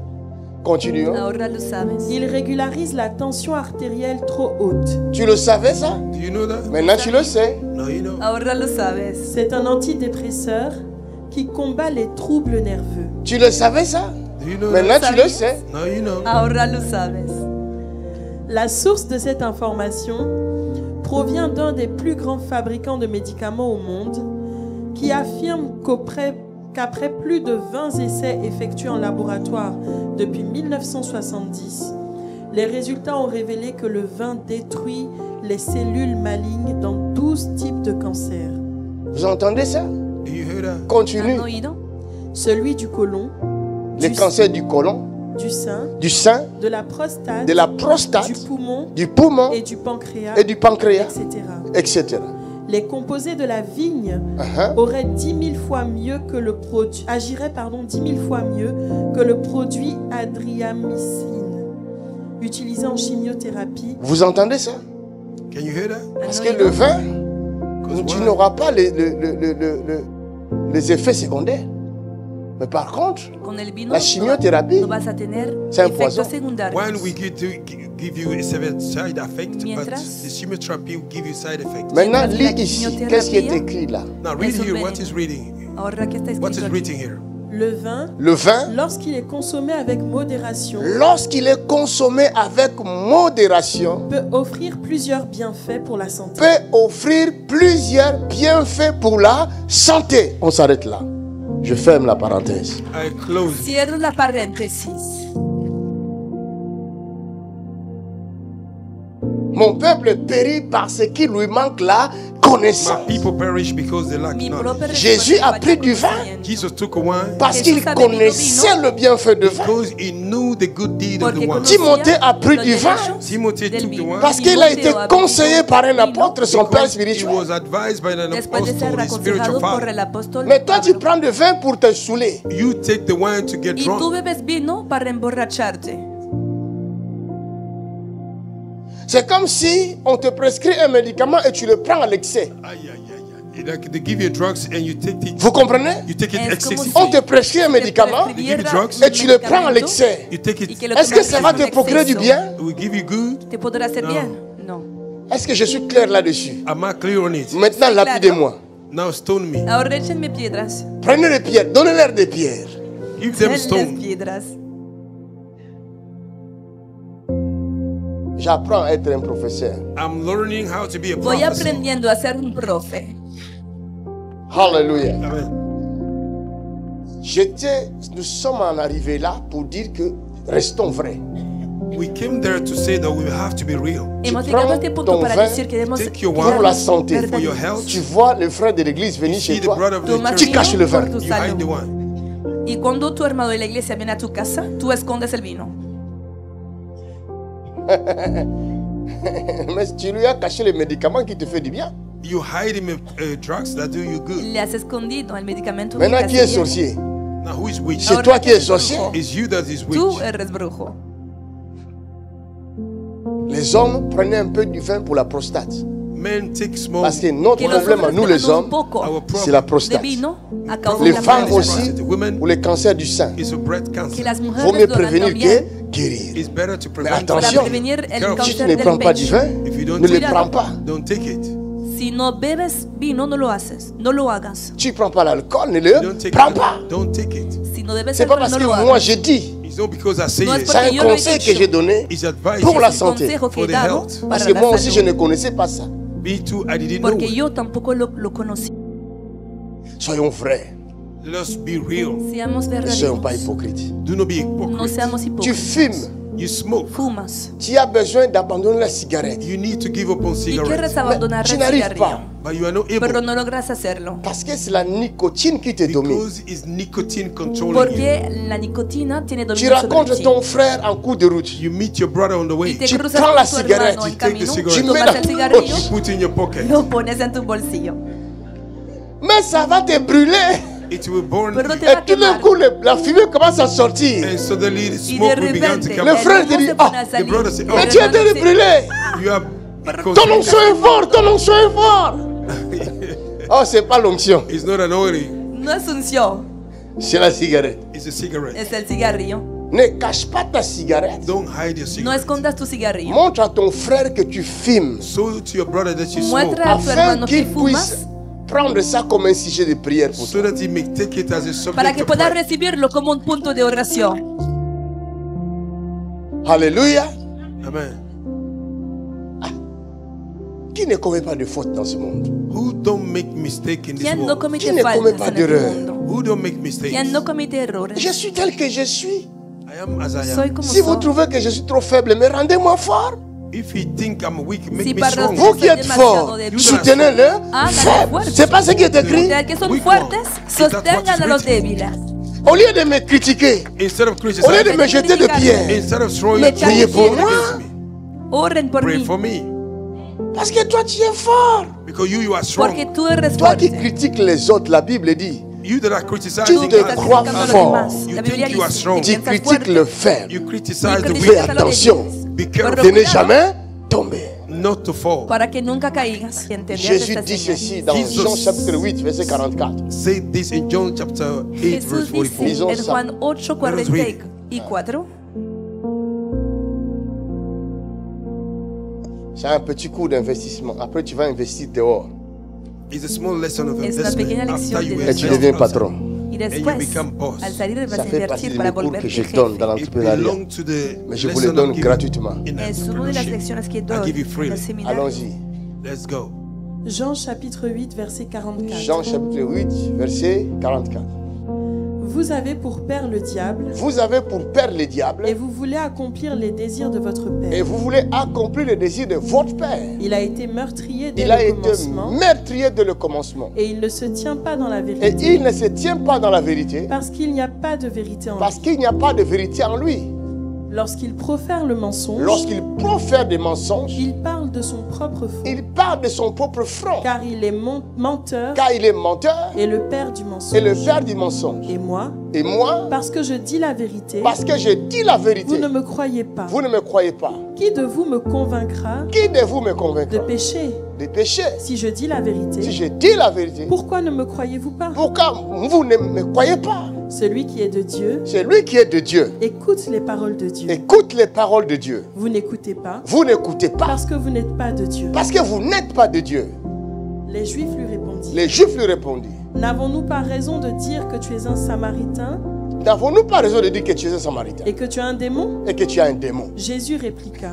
Continue. Hein. Ahora lo sabes. Il régularise la tension artérielle trop haute. Tu le savais ça? Do you know that? Maintenant tu le sais. No, you know. Ahora lo sabes. C'est un antidépresseur qui combat les troubles nerveux. Tu le savais ça? Do you know Maintenant that? tu le sais. No, you know. Ahora lo sabes. La source de cette information provient d'un des plus grands fabricants de médicaments au monde qui affirme qu'après plus de 20 essais effectués en laboratoire depuis 1970, les résultats ont révélé que le vin détruit les cellules malignes dans 12 types de cancers. Vous entendez ça? Do you hear that? ¿Han Continue. oído? Celui du côlon, Les cancers du côlon, du sein, du sein, de la prostate, de la prostate, du poumon et et du pancréas, du pancréas, etc. etc. Les composés de la vigne Uh-huh. auraient 10 000 fois mieux que le produit, agiraient 10 000 fois mieux que le produit adriamycine utilisé en chimiothérapie. Vous entendez ça? Can you hear that? Parce ¿Han que oído? le vin, 'Cause tu why? n'auras pas les effets secondaires. Mais par contre, Con el vino la chimiothérapie, no vas a tener c'est un poison. efectos secundarios. When we give you a severe side effect, but Mientras- the chemotherapy will give you side effects. maintenant la lis ici. chimiothérapie, Qu'est-ce qui est écrit là? Now read Eso here viene. what is reading. Ahora que está What is escrito aquí. written here? Le vin, Le vin, lorsqu'il est consommé avec modération, lorsqu'il est consommé avec modération, peut offrir plusieurs bienfaits pour la santé. peut offrir plusieurs bienfaits pour la santé. On s'arrête là. Je ferme la parenthèse. I close. Cierro la paréntesis. Mon peuple périt parce qu'il lui manque la My connaissance. people perish because they lack Mi knowledge. propio Jésus a recuerdo pris du vin conocimiento. Jesus took a wine Parce Jésus qu'il a bebido connaissait vino. le bienfait de vin. because he knew the good deed of the Porque wine. conocía Timothée a pris los du vin. derechos Timothy del took the vino. wine Parce qu'il a été Timoteo ha conseillé bebido par un vino apôtre, son père because he spirituel. was advised by an después de ser apostle, his spiritual aconsejado por father. el apóstol Mais toi, tu Pablo. prends du vin pour te saouler. You take the wine to get Y tú drunk. bebes vino para emborracharte. C'est comme si on te prescrit un médicament et tu le prends à l'excès. Aïe, aïe, aïe, aïe. Like they give you drugs and you take it. Vous comprenez? You take it Es como excessively. On te prescrit un médicament They give you drugs. et tu le prends à l'excès. You take y it. que lo Est-ce que tomas ça va en te procurer du exceso. bien? It will give you good. ¿Te podrá hacer No. bien? No. Est-ce que je suis clair là-dessus? Am I clear on it? Maintenant, C'est lapidez-moi. Now stone me. Ahora échenme piedras. Prenez les pierres, donnez-leur des pierres. Give them Denles stone. piedras. J'apprends à être un professeur. I'm learning how to be a Voy prophet. aprendiendo a ser un profe. Hallelujah. Amen. Nous sommes en arrivé là pour dire que restons vrais. We came there to say that we have to be real. Hemos Tu llegado a prends este punto ton para vin, decir que debemos take your pour la wine santé. for your health. Tu vois le frère de l'église venir See chez the toi. brother of the Tomas Tu church. caches le vino vin. por tu You hide the salud. wine. Y cuando tu hermano de la iglesia viene a tu casa, tú escondes el vino. Mais tu lui as caché le médicament qui te fait du bien. You hide him drugs that do you good. Le has escondido el medicamento. Maintenant, que qui te est hace bien. sorcier? Now who is witch? C'est Ahora, toi qui ¿quién es es sorcier. brujo? It's you that is Tú witch. eres brujo. Les hommes prenaient un peu du vin pour la prostate. Men take small. Parce que notre Que los problème à hombres nous les toman un hommes, poco Our c'est la problem de prostate. vino a causa Les de la femmes prostate. aussi, Women pour les cancers du sein. is a breast Que cancer. las Vaut mujeres mieux donan prévenir también que guérir. It's better to prevent. attention. para prevenir el Careful. Si tu cáncer ne del prends pas du pecho. vin, If you don't ne le take prends it, pas. don't take it. Si no bebes vino, no lo haces. No lo hagas. Tu ne prends pas l'alcool, ne Don't le take prends it. pas. Don't take it. Si no bebes C'est pas alcohol, parce no que lo moi hagas. j'ai dit. It's not because I say No es it. C'est un Porque yo lo he conseil dicho. que j'ai donné It's advice pour la Es un santé. consejo que For he the dado health. Parce para que la moi aussi je salud. ne connaissais pas ça. Me too, I didn't know Porque it. yo tampoco lo conocí. Soyons vrais. Let's be real. Seamos Ne soyons pas verdaderos. hypocrites. Do not be No hypocrite. seamos Tu hipócritas. fumes, You smoke. Fumas. tu as besoin d'abandonner la cigarette. You need to give up on Y cigarettes. quieres abandonar tu el n'arrives cigarrillo. pas. But you are not Pero able no logras hacerlo. Parce que c'est la nicotine qui te domine. because it's nicotine controlling you. Porque la nicotina tiene Tu dominio sobre rencontres ti. ton frère en cours de route. You meet your brother on the Y way. te Tu cruzas prends con la tu cigarette, hermano en you take the camino, cigarette. Tu mets tomas la el poche. cigarrillo, You put in your pocket. lo pones en tu bolsillo. Mais ça va te brûler. It will burn Pero you. te va Et a tout d'un quemar. coup, la fumée commence à sortir. And suddenly the Y de smoke will begin to repente, come Le out. frère te el dit, humo se pone ah, a salir. brother say, Y oh, Mais el tu es en train hermano de dice, brûler. You are Ton onction est fort, ton onction est fort. Oh, c'est pas l'onction, It's not an oil. no es unción, c'est la cigarette. It's a cigarette. es el cigarrillo. Ne cache pas ta cigarette. Don't hide your No cigarette. escondas tu cigarrillo. Montre à ton frère que tu fumes. Show to your brother that you smoke, Muestra a tu Afin hermano que qu'il puisse fumas prendre ça comme un sujet de prière pour so toi. that he may take it as a para subject que of puedas prayer. recibirlo como un punto de oración. Alléluia. Amen. Qui ne commet pas de faute dans ce monde? Who don't make mistake in this ¿Quién no world? comete ¿Quién no come faltas en pas este d'erreur? mundo? Who don't make mistakes? ¿Quién no comete errores? Je suis tel que je suis. I am as I Soy am. como Si vous soy. trouvez que je suis trop faible, me rendez-moi fort. If you think I'm weak, make Si me para strong. Vous qui êtes demasiado fort, débil. soutenez-le. Háganle Faible. fuerte. C'est pas ce qui est écrit. Ustedes que son Weak fuertes, one. sostengan a los débiles. Au lieu de me critiquer, Instead of au lieu de criticizing, me jeter de pierre, instead of throwing Le stones priez pour against moi. me, Oren por pray mí, for me. parce que toi tu es fort. Because you are strong. porque tú eres Toi qui fuerte. critiques les autres, la Bible dit, You that are Tu criticizing te Estás others, crois criticando a los fort. demás. You La Biblia think you are dice strong. que tu piensas critiques fuerte. le faible. you Y criticize the criticas weak. Fais a los attention débiles. Be Pero careful de ne cuidado jamais tomber. not to fall. para que nunca caigas. Y entender Jésus esta dit señal. ceci dans Jesus. Jean chapitre 8, verset 44. Say this in John chapter 8, verse Jesús 44. dice en Lisons Juan 8, 44, C'est un petit coup d'investissement. Après, tu vas investir dehors It's a small lesson of Es una pequeña investment. lección After you de et tu invest deviens outside, patron. y and you después, become boss. al salir vas Ça a fait partie invertir de para mes cours volverte que je donne dans jefe. It l'entrepreneuriat. belongs to the Mais je vous lesson le donne I'm giving gratuitement. in Es una de las entrepreneurship. lecciones que I doy give you en freely. el seminario. Allons-y. Let's go. Jean chapitre 8, verset 44. Jean chapitre 8, verset 44. Vous avez pour père le diable, Vous avez pour père le diable et vous voulez accomplir les désirs de votre et père. vous voulez accomplir le désir de votre père. Il a été meurtrier dès Il a le été commencement, meurtrier dès le commencement. et il ne se tient pas dans la Et vérité, il ne se tient pas dans la vérité parce qu'il n'y a pas de vérité en parce lui. qu'il n'y a pas de vérité en lui. Lorsqu'il profère le mensonge, Lorsqu'il profère des mensonges, il parle de son propre faux, il parle de son propre front. car il est menteur Car il est menteur et le père du et le mensonge. père du mensonge. Et moi, Et moi, parce que je dis la vérité, parce que je dis la vous vérité, ne me croyez pas. vous ne me croyez pas. Qui de vous me convaincra Qui de vous me de convaincra pécher de pécher? si je dis la Si vérité? je dis la vérité, Pourquoi ne me croyez-vous pas? pourquoi vous ne me croyez pas? Celui qui est de Dieu C'est lui qui est de Dieu. écoute les paroles de Dieu. Écoute les paroles de Dieu. Vous n'écoutez pas Vous n'écoutez pas parce que vous n'êtes pas de Dieu. parce que vous n'êtes pas de Dieu. Les Juifs lui répondirent, Les Juifs lui répondirent, n'avons-nous pas raison de dire que tu es un Samaritain n'avons-nous pas raison de dire que tu es un Samaritain et que tu as un démon? et que tu as un démon? Jésus répliqua,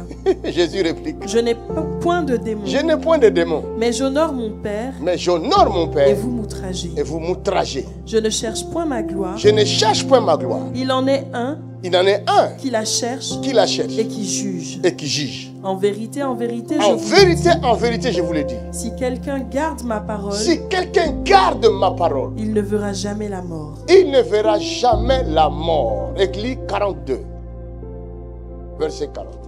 Jésus réplique, je n'ai point de démon, je n'ai point de démon, mais j'honore mon Père mais j'honore mon et Père vous m'outragez. et vous m'outragez. Je ne cherche point ma gloire. Je ne cherche point ma gloire. Il en est un Il en est un qui la cherche qui la cherche et qui juge. et qui juge. En vérité, En vérité, je vous le dis. si quelqu'un garde ma parole, Si quelqu'un garde ma parole, il ne verra jamais la mort. il ne verra jamais la mort. Écrit 42, verset 40.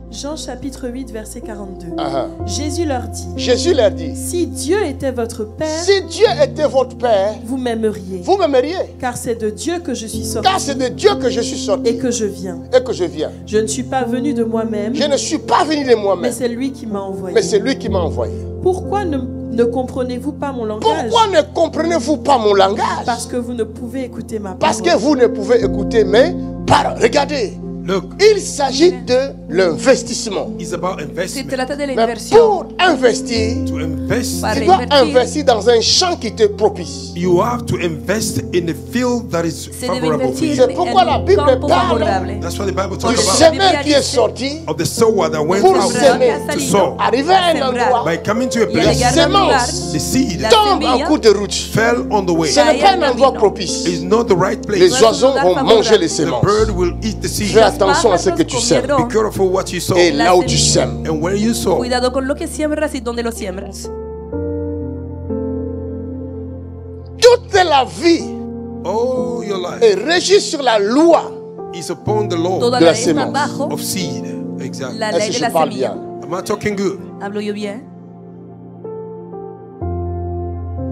Jean chapitre 8, verset 42. Ah, ah. Jésus leur dit, Jésus leur dit, si Dieu était votre Père, si Dieu était votre Père, vous m'aimeriez, vous m'aimeriez. car c'est de Dieu que je suis sorti Car c'est de Dieu que je suis sorti et que je viens. et que je viens. Je ne suis pas venu de moi-même, Je ne suis pas venu de mais moi-même, c'est lui qui m'a envoyé. mais c'est lui qui m'a envoyé. Pourquoi ne comprenez-vous pas mon langage? Pourquoi ne comprenez-vous pas mon langage? Parce que vous ne pouvez écouter ma Parce que parole. vous ne pouvez écouter mes paroles. Regardez, Look, il s'agit de l'investissement. it's about Se investment. trata de la Mais inversión. pour investir, To invest, Para tu dois invertir, investir dans un champ qui te propice. you have to invest in a field that is se debe favorable for invertir you. C'est pourquoi la en un Bible campo parle favorable. That's why the Bible Du talks about semeur qui est sorti, of the sower that went Pour out semer. to sow. arrivé à un Sembrar. endroit, By coming to a Y al place, llegar a un lugar, the seed La tombe en semilla cours de route. fell on the way. Ce n'est Cae pas al un endroit camino. propice. It's not the right place. Les oiseaux vont manger les The semences. bird will eat the seed. Fais attention à ce que tu sèmes. Be careful what you sow Et La là où tu semilla. sèmes. and where you sow. Cuidado con lo que siembras y dónde lo siembras. Toute la vie All your life est régie sur la loi. is upon the law Toda de la la ley está semence. bajo of seed. Exactly. la Est-ce ley que de je la parle semilla. bien? Am I talking good? ¿Hablo yo bien?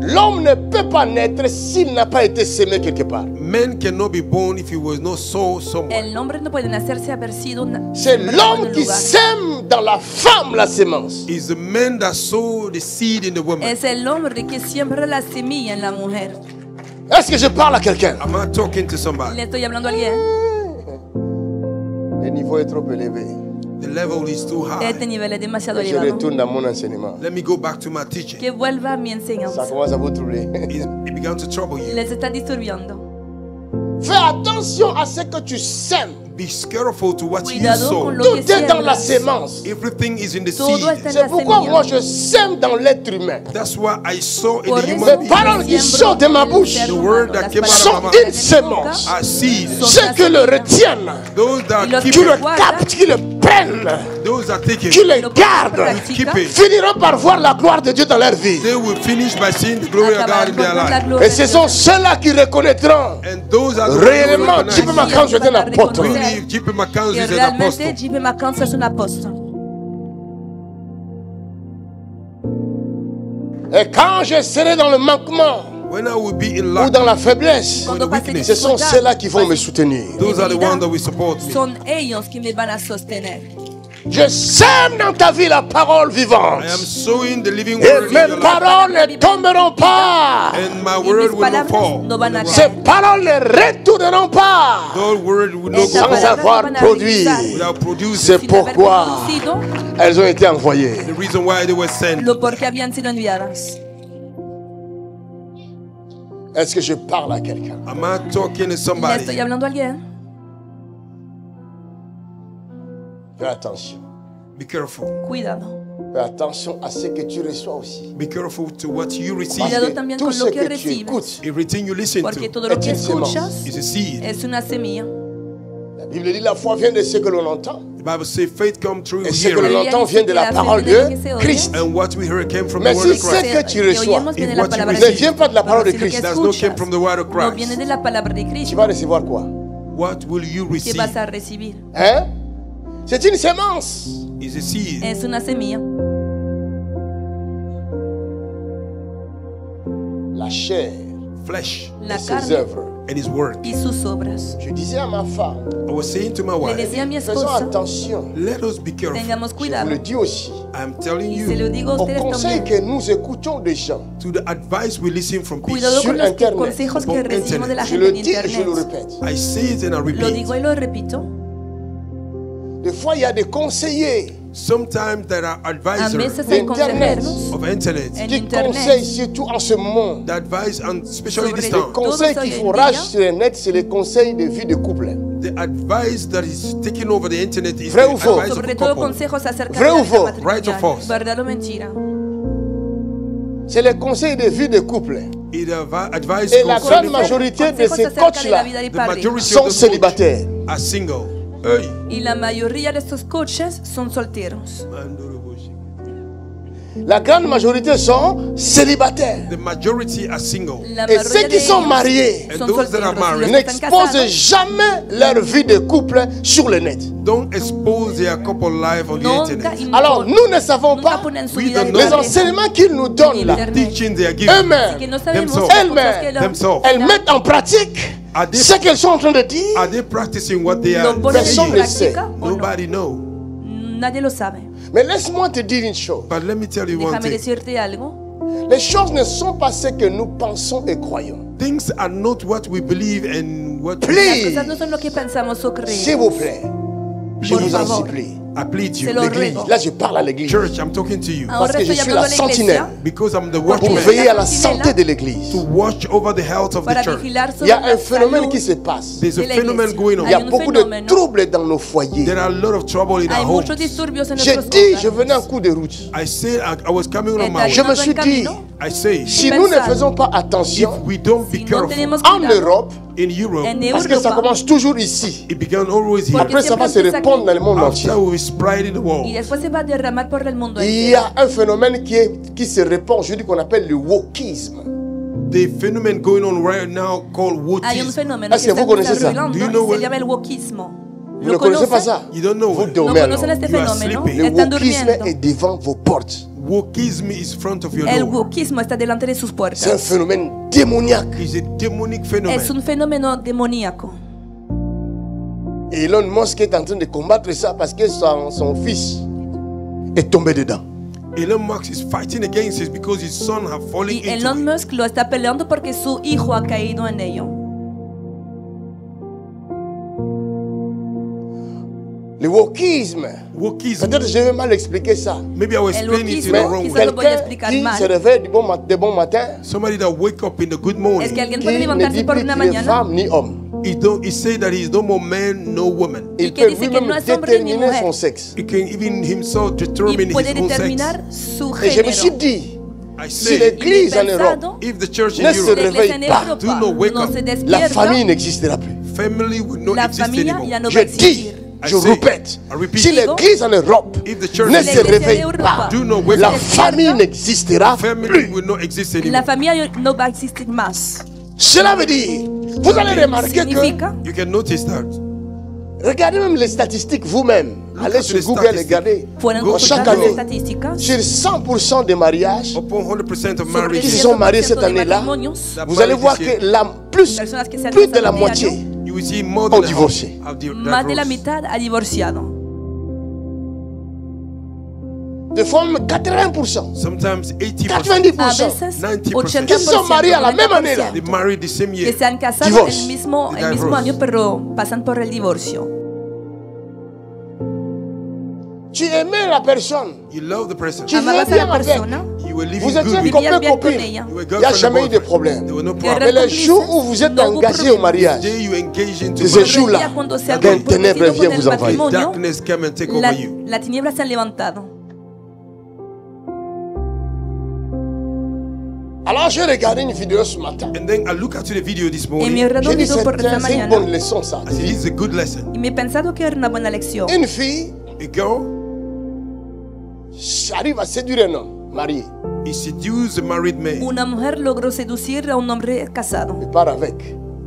L'homme ne peut pas naître s'il n'a pas été semé quelque part. Man cannot be born if he was not sown somewhere. El hombre no puede nacer sin haber sido C'est sembrado en l'homme un qui lugar. sème dans la femme la sémence. It's the man that sowed the seed in the woman. Es el hombre que siembra la semilla en la mujer. Est-ce que je parle à quelqu'un? Am I talking to somebody? ¿Le estoy hablando a alguien? Le niveau est trop élevé. The level is too high. Este nivel es demasiado Je elevado. retourne dans mon enseignement. Let me go back to my teaching. Que vuelva a mi Ça enseñanza. commence à vous troubler. It began to trouble you. Les está disturbiando. Fais attention à ce que tu sèmes. Be careful to what you Cuidado sow. con lo Tout que est dans la siembras. sémence. Everything is in the Todo seed. está en C'est la pourquoi moi semilla. je sème dans l'être humain. That's why I sow in Por the eso human Les being. paroles qui sortent de ma bouche The word that came out sont of my une mouth sémence. are seeds. Ceux qui le retiennent, Those that Y los keep qui que le it, guardan, captent, qui le prennent, those that take qui it, le gardent, keep it. finiront par voir la gloire de Dieu dans leur vie. They will finish by seeing the glory of God Acabarán in por their ver la life. gloria Et de ce Dios. sont ceux-là qui reconnaîtront And those are the réellement ones who J.P. recognize. McCann est un apôtre. Really, J.P. McCann Que is an realmente apostle. J.P. McCann es un apóstol. Et quand je serai dans le manquement When I will be in ou lack, dans la faiblesse, Cuando pase ce sont dificultad, ceux-là qui vont me soutenir. those are the ones that will support me. Son ellos que me van a sostener. Je sème dans ta vie la parole vivante. I am sowing the living Et word in mes your life. paroles ne tomberont pas. And my Y word mis will not palabras fall. no van a Ces caer. paroles ne retourneront pas Those word will not Estas sans go palabras avoir no van a produit. regresar. without producing. C'est Sin haber pourquoi producido elles ont été envoyées. The reason why they were sent. lo porque habían sido enviadas. Est-ce que je parle à quelqu'un? Am I talking to ¿Le estoy somebody? hablando a alguien? Fais attention. Be careful. Cuidado. Fais attention à ce que tu reçois aussi. Be careful to what you receive. Parce Cuidado que también tout con ce lo que que tu recibes. écoutes, Everything you listen Porque to todo lo Es que une semence. escuchas is a seed. es una semilla. la Bible dit la foi vient de ce que l'on entend. The Bible says faith comes through Et ce que hearing. l'on entend vient de la parole de Christ. And what we heard came from Mais the word si of Christ. c'est que tu reçois oyemos viene If la what you palabra receive ne vient pas de la parole de Pero si lo que Christ, does not come escuchas from the word of no Christ, viene de la palabra de tu Cristo, vas recevoir quoi? what will you ¿qué receive? vas a recibir? Hein? C'est une sémence. Is a seed. Es una semilla. La chair Flesh La et ses carne œuvres. and his work. y sus obras. Je disais à ma femme, I was saying to my Le wife, decía a mi faisons esposa, attention. let us be careful. tengamos Je cuidado. vous le dis aussi. I'm telling Y se lo you, digo a Au ustedes conseil también. que nous écoutons des gens, to the advice we listen from people. Cuidado Sur con los internet, consejos que por recibimos de la je gente le en dis et je le internet. répète. I say it and I Lo repeat. digo y lo repito. Des fois, il y a des conseillers Sometimes there are A advisors veces hay Internet. consejeros of internet en qui internet conseillent surtout en ce monde. that advise, and especially Sobre this todo. time, Les conseils Todos qui hoy font en rage día. sur le net, c'est les conseils de vie de couple. the advice that is taking over the internet is Vrai the ou faux? advice of Sobre a todo couple. consejos acerca Vrai de la ou vida faux? matrimonial. Right or false? ¿Verdad o mentira? C'est les conseils de vie de couple. It advice Et la grande concerning majorité de Consejos ces acerca de la coachs-là vida de the padre. majority sont of the célibataires. coach are single. Hey. Y la mayoría de estos coaches son solteros. La grande majorité sont célibataires. The majority are single. La Et mayoría ceux qui de sont ellos mariés And son those that are solteros. married Y los que están n'exposent casados jamais leur vie de couple sur le net. Don't expose their couple life on the nunca internet. Alors, nous ne savons nunca pas ponen su We vida don't de know. les pareja. enseignements qu'ils nous donnent là. Internet. Teaching they are giving Así que Eux-mêmes, no sabemos Themselves. las cosas Elles-mêmes. que themselves. elles mettent en pratique Are they- ce qu'elles sont en train de dire. Are they practicing what they lo are ponen en Personne saying? ne sait. práctica o no. Nobody know. Nadie lo sabe. Mais laisse-moi te dire une chose. But let me tell you one Déjame thing. decirte algo. Les choses ne sont pas ce que nous pensons et croyons. Things are not what we believe and what Las Please, cosas no son lo que pensamos o s'il vous creemos. plaît, je Por vous en favor. supplie. I plead you. Se lo L'église, ruego. là je parle à l'église. Church, I'm talking to you. Ahora que je estoy suis hablando la a la iglesia sentinelle. Because I'm the Pour watchman veiller à la Sentinelle. santé de l'église. to watch over the health of the para church. vigilar Il sobre y a la un phénomène salud qui se passe. There's a de la phenomenon iglesia. going on. Il y a Hay un beaucoup de fenómeno. troubles dans nos foyers. There are a lot of trouble in Hay our muchos homes. disturbios en J'ai nuestros dit, je hogares. venais en cours de route. I said I was coming on my Je way. me suis dit, I say, si nous ne faisons pas if attention we don't be Si no careful tenemos en cuidado Europe, in Europe, en parce que ça Europa, commence toujours ici. it began always here. Porque Après, ça va se siempre empieza répandre aquí. dans le monde entier. After we spread in the y world, después se va a derramar por el mundo Il y entero. a un phénomène qui se répand aujourd'hui qu'on appelle le wokisme. the phenomenon going on right now called Hay un wotism. fenómeno Est-ce que que está vous connaissez ça? desarrollando Do you know y what- se llama el wokismo. Vous ne connaissez pas ça? You don't know Vous it. ¿No dormez alors. conocen este You are fenómeno? sleeping. Le Están wokisme durmiendo. est devant vos portes. Wokism is front of your El door. wokismo está delante de sus C'est un puertas. phénomène démoniaque. It's a demonic Es phenomenon. un fenómeno demoníaco. Et Elon Musk est en train de combattre ça parce que son fils est tombé dedans. Elon Musk is fighting against it because his son have fallen Y into Elon it. Musk lo está peleando porque su hijo ha caído en ello. Le wokisme. Wokism. Peut-être que je vais mal expliquer ça. Maybe I will El explain it in wokismo, the wrong quizás way. lo voy a Quelqu'un explicar qui mal. se réveille de bon matin, Somebody that wake up in the good morning. Es que alguien qui puede ne levantarse dit por plus una qu'il est mañana femme ni homme. He say that he is no more man, no woman. Il que peut dice que lui-même no es hombre ni déterminer mujer. son sexe. He can even himself determine y puede his own sex. determinar su Et je me suis género. dit, I si say, l'église Y en he Europe, pensado, if the church in ne se Europe, la iglesia en réveille pas, Europa do not wake no up. se la despierta, famille n'existera plus. family will not la exist familia anymore. ya no va Je a dis, existir. je I say, répète, I repeat. si l'église en Europe If the church ne in se Europe réveille Europa pas, do not wake la up, famille n'existera family plus. will not exist anymore. La familia no va a existir más. Cela veut dire, vous allez remarquer que, Significa, You can notice that. regardez même les statistiques vous-même. Look Allez at sur the Google et statistics. regardez. pueden Go chaque consultar las année, estadísticas sur 100% des mariages, Upon 100% of sobre marriages, qui se sont mariés cette 100% de année-là, matrimonios, that vous allez married voir this year, que personas que se han plus de la casado este moitié año, you will see more ont than half divorcé. have más de la divorced. mitad ha divorciado. Des fois même 80%, Sometimes 80%. 90%. A veces 90%. Qui se sont mariés à la même année là. They married the same que year. se han casado Divorce. el mismo Divorce. año, pero pasan por el divorcio. Tu aimais la personne, You love the person. tu vivais Amabas a bien la avec, persona, You were living vous good étiez with Vivías copain bien con copine, ella. You were il n'y a girlfriend jamais eu and de boyfriend. problème. There were no Guerra Mais problem. les cómplices, jours où vous êtes no hubo engagé au problème. mariage, The day you engage into c'est ce marriage, jour-là Ya cuando se han qu'un comprometido ténèbre con vient el vous envahir. matrimonio, darkness come and take la, over you. la tiniebla se han levantado. Alors j'ai regardé une vidéo ce matin. And then I look at the video this Y me he morning. J'ai dit reunido por esta c'est une mañana bonne leçon ça. I said, this is a good lesson. y me he pensado que era una buena lección. Une fille A girl, arrive à séduire un homme marié he seduced a married man Una mujer logró seducir a un hombre casado et part avec.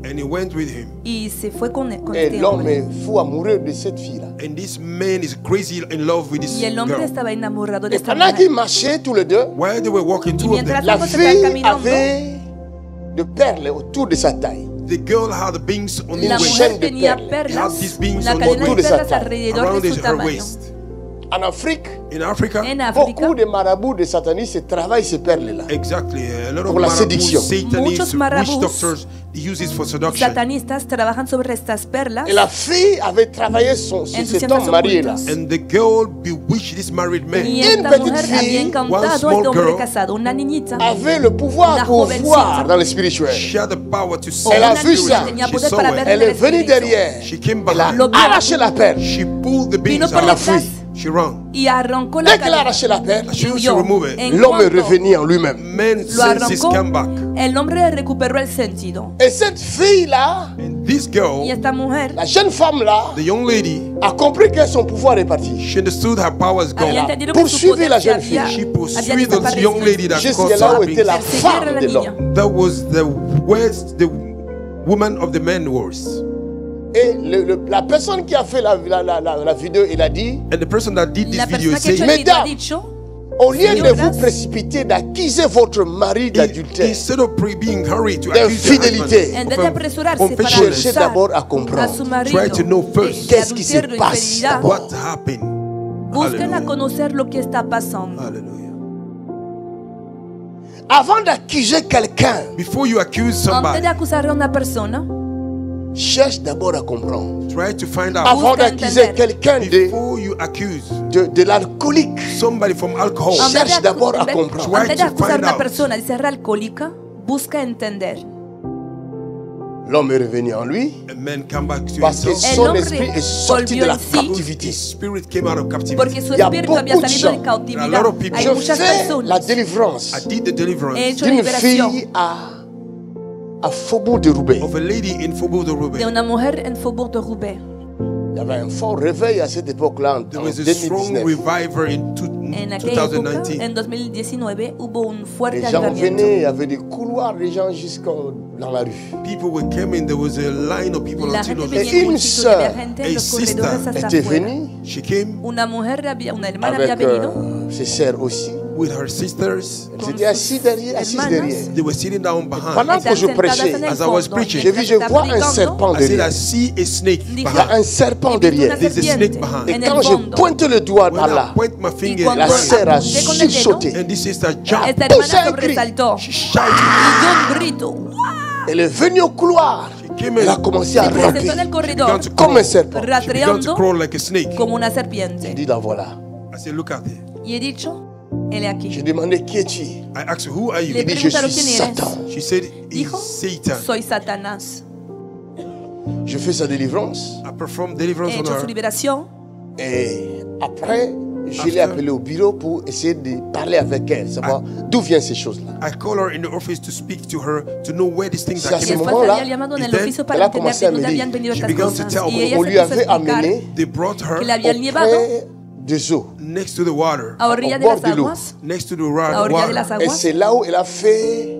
and he went with him. y se fue con Et este l'homme hombre. est fou amoureux de cette fille-là. And this man is crazy in love with this Y el hombre girl. estaba enamorado de Et esta pendant qu'ils mujer. marchaient tous les deux, While they were walking, Y two of mientras them, la ambos estaban fille caminando, avait de perles autour de sa taille. the girl had the beans on his la waist. chaîne mujer de tenía perlas. He had perlas, these beans una on cadena autour de de sa perlas taille, alrededor around de su her tamaño. waist. En Afrique, In Africa, En África, beaucoup de marabouts, de satanistes travaillent ces perles-là. exactly, a lot of Pour la marabouts, séduction. Satanists, Muchos witch marabouts, doctors, they use it for seduction. satanistas trabajan sobre estas perlas Et la fille avait travaillé sur cet Entusiastas homme marié-là. ocultas. And the girl bewitched this married y man. esta petite mujer fille, había one encantado a small este hombre girl, casado, una niñita. Avait le pouvoir Una pour jovencita. voir dans le spirituel. She had the power to see Elle a Una vu niña ça. tenía She poder saw para it. ver Elle en est el venue espíritu. derrière. She came Elle a behind. Lo vio. arraché la perle. She pulled the beans Vino por out. La detrás fuit. She ran. y arrancó la Dès qu'elle a cadena. arraché la perle, As soon as she Huyó. removed it, En l'homme est cuanto revenu en lui-même. man lo senses arrancó, come back. el hombre recuperó el sentido. Et cette fille-là, And this girl, Y esta mujer la jeune femme-là, the young lady, a compris que son pouvoir est parti. she understood her power is había gone. entendido que su Poursuivez poder la se jeune fille. había, She había pursued the young lady that Jusqu'à caused là où her était la being. Perseguir a femme la de niña. l'homme. That was the worst the woman of the man was. Et la personne qui a fait la vidéo, il a dit, And the person that did this La video persona is que ha hecho saying, el video ha Mesdames, dicho, au lieu de Señoras, vous précipiter d'accuser votre mari d'adultère, instead of being hurried to accuse your d'infidélité, husband en vez de of apresurarse para unfaithfulness, cherchez acusar d'abord à a su comprendre. marido Try to know first. de Qu'est-ce qui se adulterio, passe infidelidad. d'abord. what happened. Busquen a Hallelujah. conocer lo que está pasando. Hallelujah. Avant d'accuser quelqu'un, Before you accuse Antes somebody, de acusar a una persona, cherche d'abord à comprendre. try to find out. Avant Busca d'accuser entender. quelqu'un Before you accuse de l'alcoolique, somebody from alcohol, en vez de cherche d'abord à en vez- comprendre. en vez de Try to acusar a find una out. persona de ser alcohólica, busca entender. l'homme est revenu en lui a man come back to parce que himself. son hombre esprit est sorti de volvió la en sí. captivité. His spirit came out of captivity. Porque su Il y a espíritu había beaucoup de salido de gens. cautividad. There are a lot of people. Hay Je muchas fais la personas. délivrance I did the deliverance He hecho la d'une liberación fille à Faubourg de Roubaix. of a lady in Faubourg de de Roubaix. una mujer en Faubourg de Roubaix. Il y avait un fort réveil à cette époque-là en There was a strong 2019. reviver in En aquella época, 2019. en 2019, hubo un fuerte Les gens avivamiento. venaient, il y avait des couloirs, les gens jusqu'au dans la rue. People were coming. There was a line of people La until gente of venía Et en une multitud, sœur, había gente en a los sister corredores hasta était afuera. venue she came Una hermana avec había venido ses sœurs aussi. with her sisters. Elles étaient assises derrière. They were sitting down behind. Pendant que je Están sentadas prêchais, en el as I was fondo. preaching, j'ai vu, je Mientras vois está un predicando, serpent I said, I derrière. see a snake Il Dijo, y a behind. un serpent he visto derrière. una There's a snake serpiente behind. Et en el quand je fondo. pointe le doigt When par I là, point my Y finger, cuando la sœur a apunté con el dedo, sursauté. and this sister jumped. esta poussé hermana un cri. sobresaltó She y shouted. dio un grito. Elle est venue au couloir. She came Elle a in. commencé à Se presentó en ramper el corredor Began to comme un crawl. serpent. She began to rastreando crawl like a snake. como una J'ai serpiente. dit, la voilà. I said, look at her. Y he dicho, él es aquí. J'ai demandé, qui es-tu? I asked her, who are Le you? Il dit, je preguntaron suis quién eres. Satan. She said, he's Dijo, Satan. soy Satanás. Je fais sa délivrance. I performed deliverance He on hecho su her. liberación. Et après, je l'ai appelée au bureau pour essayer de parler avec elle, savoir d'où viennent ces choses-là. I called her in the office to speak to her to know where these things C'est are à Y ce coming después from. moment-là, había llamado en el then, oficio elle para a entender commencé de à me dónde dire, habían venido she estas began to cosas. tell Y me, ella on se lui puso a avait explicar amené They brought que her la habían llevado auprès des eaux. next to the water, a orilla au de bord las de l'eau. aguas, next to the a orilla de las water. Et aguas. c'est là où elle a fait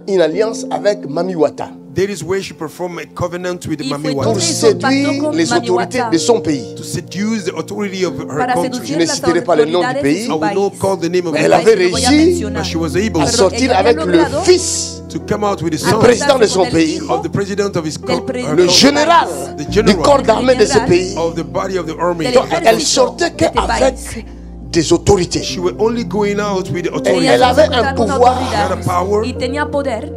une alliance avec Mami Wata That is where she performed a covenant with Y Mami fue Wata pour entonces hizo un pacto séduire con les Mami autorités Wata de son pays. to seduce the authority of her para country. seducir Je ne las citerai pas le nom du autoridades de pays. I su will país. not call the name of Mais the elle País avait que no voy a réussi mencionar. but she was able à Pero sortir ella había avec le logrado fils to come out with the du son président de son del pays, hijo of the president of his del country, le général the du general corps d'armée de ce Général. pays. of the body of the army. Del Donc, ejército elle sortait de este qu'avec país. des autorités. She was only going out with the Elle authority Ella avait se un encontraba con pouvoir autoridades power y tenía poder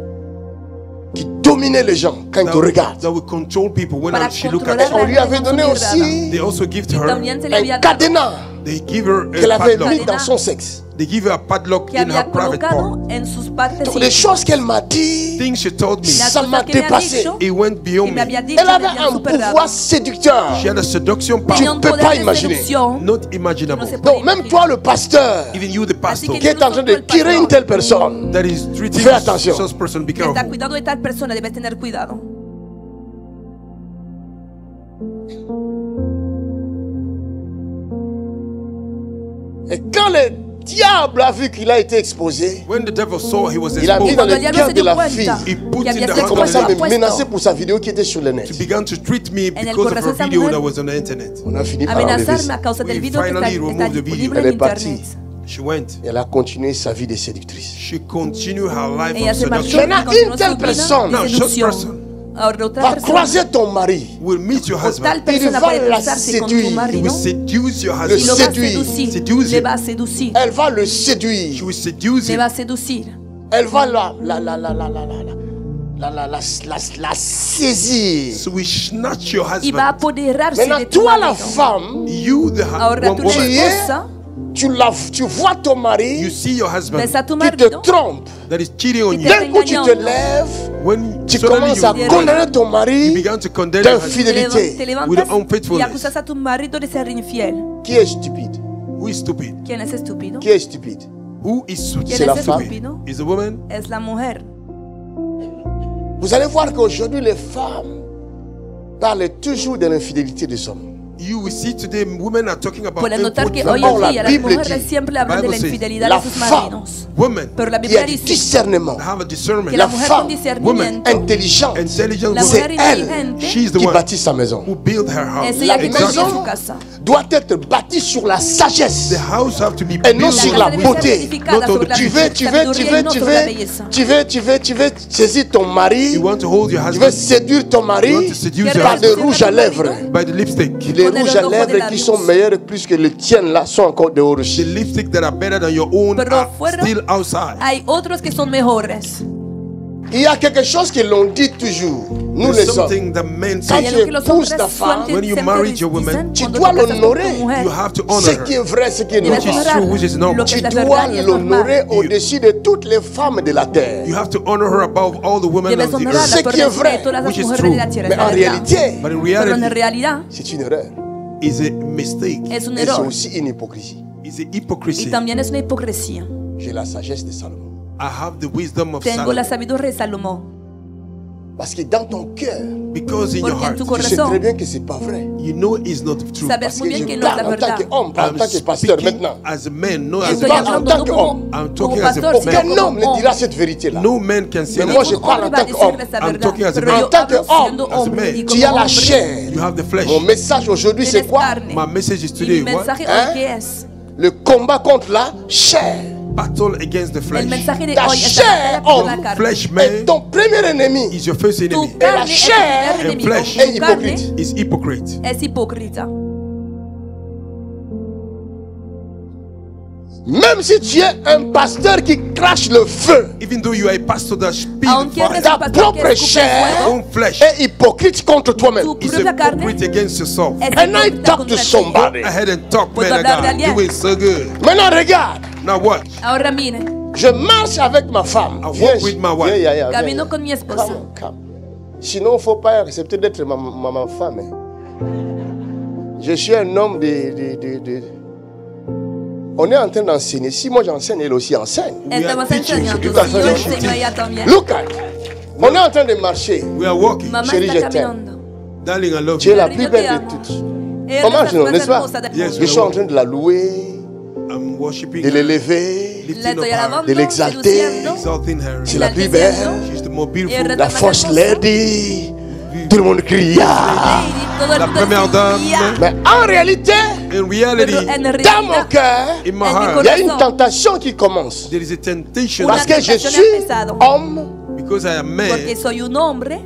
qui dominait les gens quand ils te regardent. that will control people when para she look controlar at On you. lui avait donné aussi They also give to her, también se le un había dado cadenas they give her qu'elle a avait mis padlock. dans son sexe. They give her a padlock que in her había private part. colocado en sus partes Donc les íntimas. choses qu'elle m'a dit, Things she told me, Las ça m'a cosas que me ha dépassé. dicho, it went que beyond me me. había dicho Elle me avait habían un superado. pouvoir séducteur. She had a seduction Tu Tenía power, un peux poder pas de imaginer. seducción not que no imaginable. se puede Donc même imaginar. toi le pasteur Even you, the pastor, Así qui est en train de tirer une telle personne, that is treating fais attention. such person, be Que está careful. cuidado de tal persona, debes tener cuidado. et quand le diable a vu qu'il a été exposé, When the devil saw he was il a mis exposed, dans Cuando le el diablo cœur se de dio la cuenta fille, he put que in había the il a heart commencé of à the me lady, menacer pour sa vidéo qui était sur le net. he began to treat me En el because of corazón her esa video mujer that was on the internet. On a fini par enlever amenazarme ça. a causa del We video que finally está removed the disponible video. Elle en est partie. internet. She went. Elle a continué sa vie de séductrice. She continued her life Ella of se marchó seduction. y Maintenant, continuó une telle su vida personne, de Now, such seducción. person Ahora otra Va persona croiser ton mari. will meet your o tal husband. persona va puede la casarse con séduire. tu He marido will seduce your Le y lo husband. va a séduire. seducir, Seduce le him. va a seducir, Elle va le She séduire. will seduce le him. va a seducir, Elle va la saisir. So we snatch your y va a husband. apoderarse Maintenant, de tu toi la marido. femme, You, the Ahora tú la Tu woman, es- esposa tu vois ton you mari see your husband ves a tu qui te marido trompe. that is cheating on Y you. te D'un coup, tu te engañando. lèves, When tu suddenly commences à you condamner ton mari began to condemn your husband. te d'infidélité. levantas unfaithfulness. y acusas a tu marido de ser infiel. Qui est stupide? Who is stupid? ¿Quién es estúpido? Qui est stupide? Who is stupid? ¿Quién C'est la es femme. estúpido? Is the woman? Es la mujer. Vous allez voir qu'aujourd'hui, les femmes parlent toujours de l'infidélité des hommes. You will see today women are talking about Pueden notar que infidelity. hoy en Oh, la día las Bible mujeres dit, siempre hablan de la Bible says, infidelidad la de sus femme maridos. Women Pero la Qui a Biblia du dice discernement, have a discernment. que la la mujer femme, con discernimiento, intelligente, Intelligent la woman. mujer c'est elle inteligente, She's the qui one bâtit sa maison. who built her house. es ella que La construye maison su casa. doit être bâtie sur la sagesse. The house have to be Et non built sur La la casa debe ser beauté. edificada Not sobre on la Tu veux saisir ton mari, You want to hold your tu veux husband séduire ton You mari want to seduce your par des husband rouges à lèvres. by the lipstick. Les Con el rouges à rojo de lèvres qui labios. sont meilleurs plus que les tiennes là sont encore dehors The aussi. lipstick that are better than your own Pero are afuera still outside. hay otros que son mejores. Il y a quelque chose qu'ils l'ont dit toujours. Nous les There's hommes. something that men Quand Hay say. tu algo que los épouses hombres ta femme, When you siempre marry your woman, dicen tu cuando dois te casas con tu l'honorer. mujer, You have to honor Ce qui her. est vrai, ce qui est debes Which is normal. true, which is normal. lo que Tu es la dois verdad y es l'honorer normal. au-dessus de toutes les femmes de la terre. You have to honor her above all the women Debes of the honrarla earth. Ce por qui est encima vrai, de todas las which is mujeres true. de la tierra. Mais es la en verdad. réalité, But in Pero en reality, realidad c'est une erreur. it's a mistake. es un Et c'est error aussi une hypocrisie. It's a y hypocrisy. también es una hipocresía. J'ai la sagesse de Salomon. I have the wisdom of Tengo la Solomon. sabiduría de Salomón. Parce que dans ton cœur, Because in your Porque en heart, tu tu sais corazón très bien que c'est pas vrai. you know it's not true. sabes Parce muy que bien je que no es la parle en tant verdad. qu'homme, pas en I'm tant que pasteur speaking maintenant. as a man, not as Estoy a parle en hablando tant no qu'homme. como, I'm como talking as a pastor, man. sino Aucun como homme ne dira cette vérité-là. No man can say Mais that. moi, je Ningún parle en hombre va a tant qu'homme. decirle esa I'm verdad. talking as a Pero man. yo En tant que hablo siendo homme, as a hombre man. y Tu as como la hombre. chair. You have the flesh. Mon message aujourd'hui, c'est Tienes quoi? carne. My message is Y today, mi what? mensaje Hein? hoy ¿qué es? Le combat contre la chair. Battle against the El flesh. mensaje de Ta hoy es chair, la batalla por la homme. carne. Flesh Et man ton premier ennemi is your first Tu enemy. la carne es tu chair primer enemigo. flesh est Tu carne hypocrite. Is hypocrite. es hipócrita. Même si tu es un pasteur qui crache le feu, Even though you are a pastor that speaks Aunque eres ta un pastor que propre escupe chair fuego, own flesh est hypocrite contre toi-même. tu is propia carne hypocrite against yourself. es And I hipócrita talk contra to ti. somebody. Ahead and talk, Puedo man of hablarle a God. alguien. You it so good. Maintenant, regarde. Now what? Ahora mire, Je marche avec ma femme. I walk Viens, with my wife. viens. camino con mi esposa. Come. Sinon, il ne faut pas accepter d'être ma femme. Hein. Je suis un homme On est en train d'enseigner. Si moi j'enseigne, elle aussi enseigne. Estamos teaching, enseñando. tout à Si fait yo logique. enseño a ella también. Look at. On est en train de marcher. We are walking. Mamá Chérie, je está t'aime. caminando. Darling, I love Tu es you. la Chérie, plus yo belle te de amo. toutes. Eres Comment la je más n'est-ce pas? hermosa del Yes, mundo. Je suis en train de la louer, I'm worshiping de her, l'élever. lifting La up estoy her, alabando, de l'exalter. seduciendo. exalting her. C'est la plus belle. She's the more Y beautiful. el La first lady. Tout le monde cria. Lady, todo el La mundo première dame. decía, Mais en réalité, In reality, pero en dans mon realidad, cœur, in my en mi heart, il y a une corazón, tentation qui commence. there is a temptation Una Parce que je tentación suis ha empezado. homme because I am man, porque soy un hombre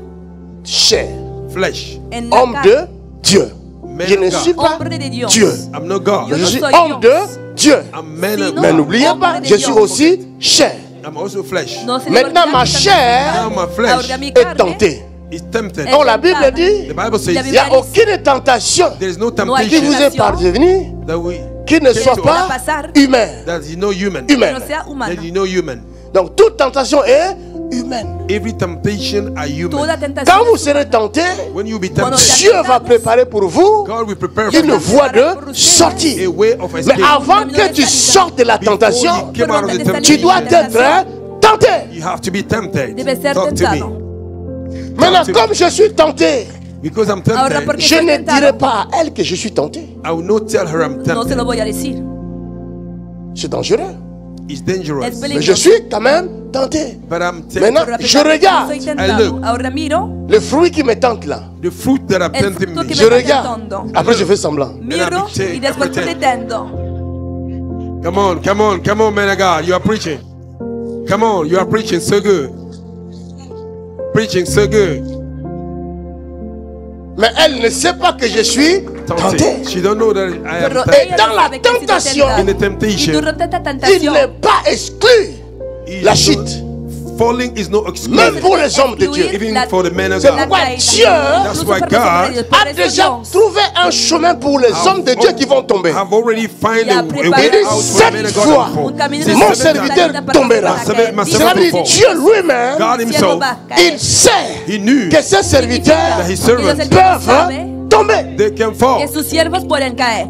chair, flesh. en la homme carne, de Dieu. Man Je of ne God. suis pas hombre de Dios. Dieu. I'm not God. Yo Je no suis soy homme Dios. de Dieu. I'm man Si of no, Mais God. n'oubliez hombre pas, de je Dios. suis aussi chair. I'm also flesh. No se le Maintenant, olvida ma que chair Now my flesh ahora mi est carne tentée. is tempted. es Or, la Bible tentada. dit, The Bible says La il n'y a aucune tentation there is no No hay qui vous temptation est parvenue that we qui ne soit to pas pasar. humaine. that is no human. que Humaine. no sea humana. That is no human. Donc, toute tentation est humaine. Every temptation are human. Toda tentación Quand vous es serez tenté, When you be Cuando tempted, Dieu va préparer pour vous God will prepare for une you voie de a sortie. way of Mais escape. avant que tu sortes de la Before tentation, you came out of the tu tu dois temptation, être tenté. you have to be tempted. debe ser Talk to me. tentado. Maintenant, comme je suis tenté, Because I'm Ahora tempted, porque je soy ne tentado, dirai pas à elle que je suis tenté. I will not tell her I'm no se tempted. lo voy a decir. C'est dangereux. It's Es dangerous. Mais je peligroso. suis quand même tenté. But I'm tempted. Maintenant, Pero a je pesar de que regarde soy tentado, look. ahora miro le fruit qui me tente là. The fruit that are el tempting fruto me. que Je me está regarde. tentando. Après, je fais semblant. Miro pretend, y después pretend. pretendo. Come on, man of God. You are preaching. Come on, you are preaching so good. Preaching so good. Mais elle ne sait pas que je suis tenté. Tempted. She don't know that I am Pero tempted. ella dans no la sabe que ha sido tentation, tentada. In the Y temptation, durante esta Il tentación, n'est pas exclu la chute. falling is no Même excuse. pour les hommes de Dieu. Even for the men of C'est God. pourquoi Dieu That's why God a déjà trouvé un chemin pour les hommes de Dieu qui vont tomber. have already found Ya a preparé way Il dit, out for the men cette of fois, God. un camino C'est de mon seven serviteur times. tombera. Ma Cela veut dire servant Dieu lui-même, God himself, il sait he knew que ses serviteurs that his servants peuvent tomber. they can fall. que sus siervos pueden caer.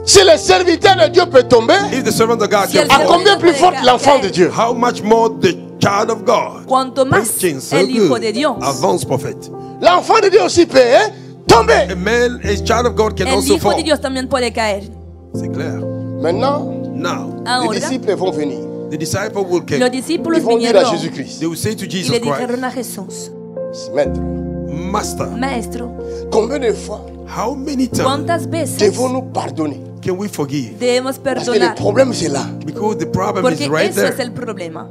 Si le serviteur de Dieu peut tomber, If the servant of God Si can el à fall, combien plus forte l'enfant de Dieu? how much more the child of God? Cuanto más Preaching so el hijo good. de Dios. Advanced prophet. L'enfant de Dieu aussi peut tomber. A man, a child of God can El also hijo de fall. Dios también puede caer. C'est clair. Maintenant, Now, les Ahora, disciples vont venir. the disciple will los come. discípulos Ils vont dire à vinieron Jésus-Christ, They will say to y Jesus le Christ, dijeron a Jesús, Maître, Master, Maestro, combien de fois how many times ¿cuántas veces devons-nous pardonner? can we forgive? debemos Parce que le perdonar? problème, c'est là. Because the problem Porque is right eso es there. el problema.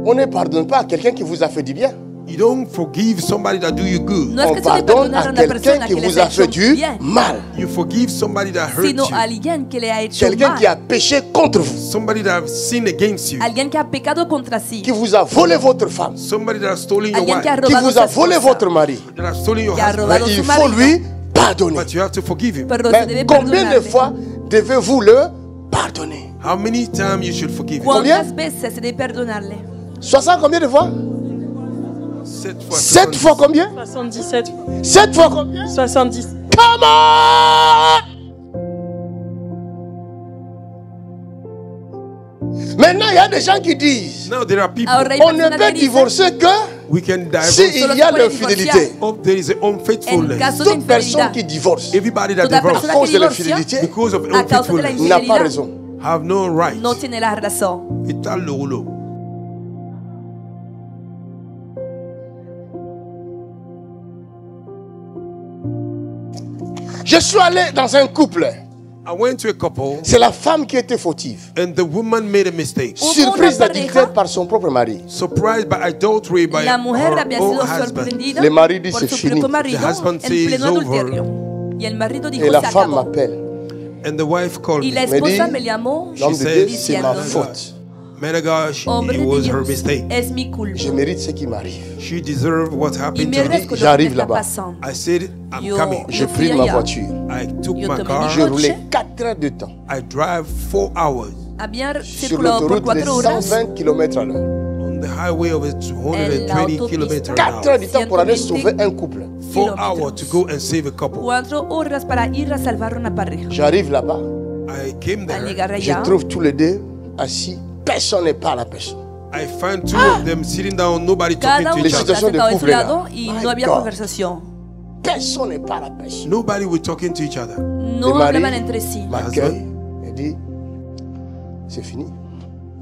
On ne pardonne pas à quelqu'un qui vous a fait du bien. You don't forgive somebody that do you good. No es On que se le pardonne perdonar a à una quelqu'un persona qui que vous les a ha fait hecho du bien, mal. You forgive somebody that hurt sino you. alguien que le ha hecho Quelqu'un qui a mal. péché contre vous. Somebody that have sinned against you. Alguien que ha pecado contra sí. Qui vous a volé votre femme. Somebody that has stolen your Alguien que ha wife. Qui robado vous a su volé esposa. votre mari. That has stolen your Que ha husband. Mais robado il su faut marido. lui pardonner. But you have to forgive him. Pero se Mais debe combien de perdonarle. fois devez-vous le pardonner? How many times you should forgive him? Combien? ¿Cuántas veces se debe perdonarle? 60 combien de fois? 7 fois. 7 fois combien? 77, 7 fois combien? 70. Come on! Maintenant, il y a des gens qui disent Now there are people. Ahora hay on ne personas peut que dicen, divorcer que We can divorce. s'il y a Solo se puede l'infidélité. Oh, there is an en unfaithfulness. caso de Toute personne infidelidad, qui divorce Everybody that toda divorces persona à cause que de divorcia l'infidélité because of a causa de la unfaithfulness n'a pas infidelidad raison. have no right. no tiene la razón. Étale le rouleau. Je suis allé dans un couple. I went to a couple C'est la femme qui était fautive. and the woman made a mistake. Surprise una d'adultère pareja- par son propre mari. Surprised by adultery by La mujer her había own sido husband. sorprendida Le mari dit, por "C'est su fini." propio marido The husband en says, pleno "It's over." adulterio. Y el marido dijo, Et la se femme acabó. m'appelle. And the wife called Y me. la esposa me llamó L'homme de Dieu, c'est ma diciendo, faute. Man of God, it hombre de was her Dios, mistake. es mi culpa. Je mérite ce qui m'arrive. She deserved what Y happened to her. merezco lo que J'arrive me está là-bas. pasando. I said, I'm Yo- coming. J'ai Je pris fui ma allá. voiture. I took Yo my tomé car. mi Je roulais coche. 4 heures de temps I drive 4 hours Había sur circulado por l'autoroute de 4 horas 120 km à l'heure. on the highway of En 220 la autopista. kilometers an 4 heures hour. de temps pour aller 120 sauver un couple. 4 hours to go and save a couple. 4 horas para ir a salvar una pareja. J'arrive là-bas, I came Al there. llegar je allá, trouve tous les deux assis. Personne n'est pas à la personne. I find two of them sitting down, nobody talking cada to uno each Les other. está situations de sentado de su couple, là. lado y My no había God. conversación. Personne n'est pas à la personne. Nobody was talking to each other. No Le mari hablaban entre sí. m'accueille et dit, c'est fini.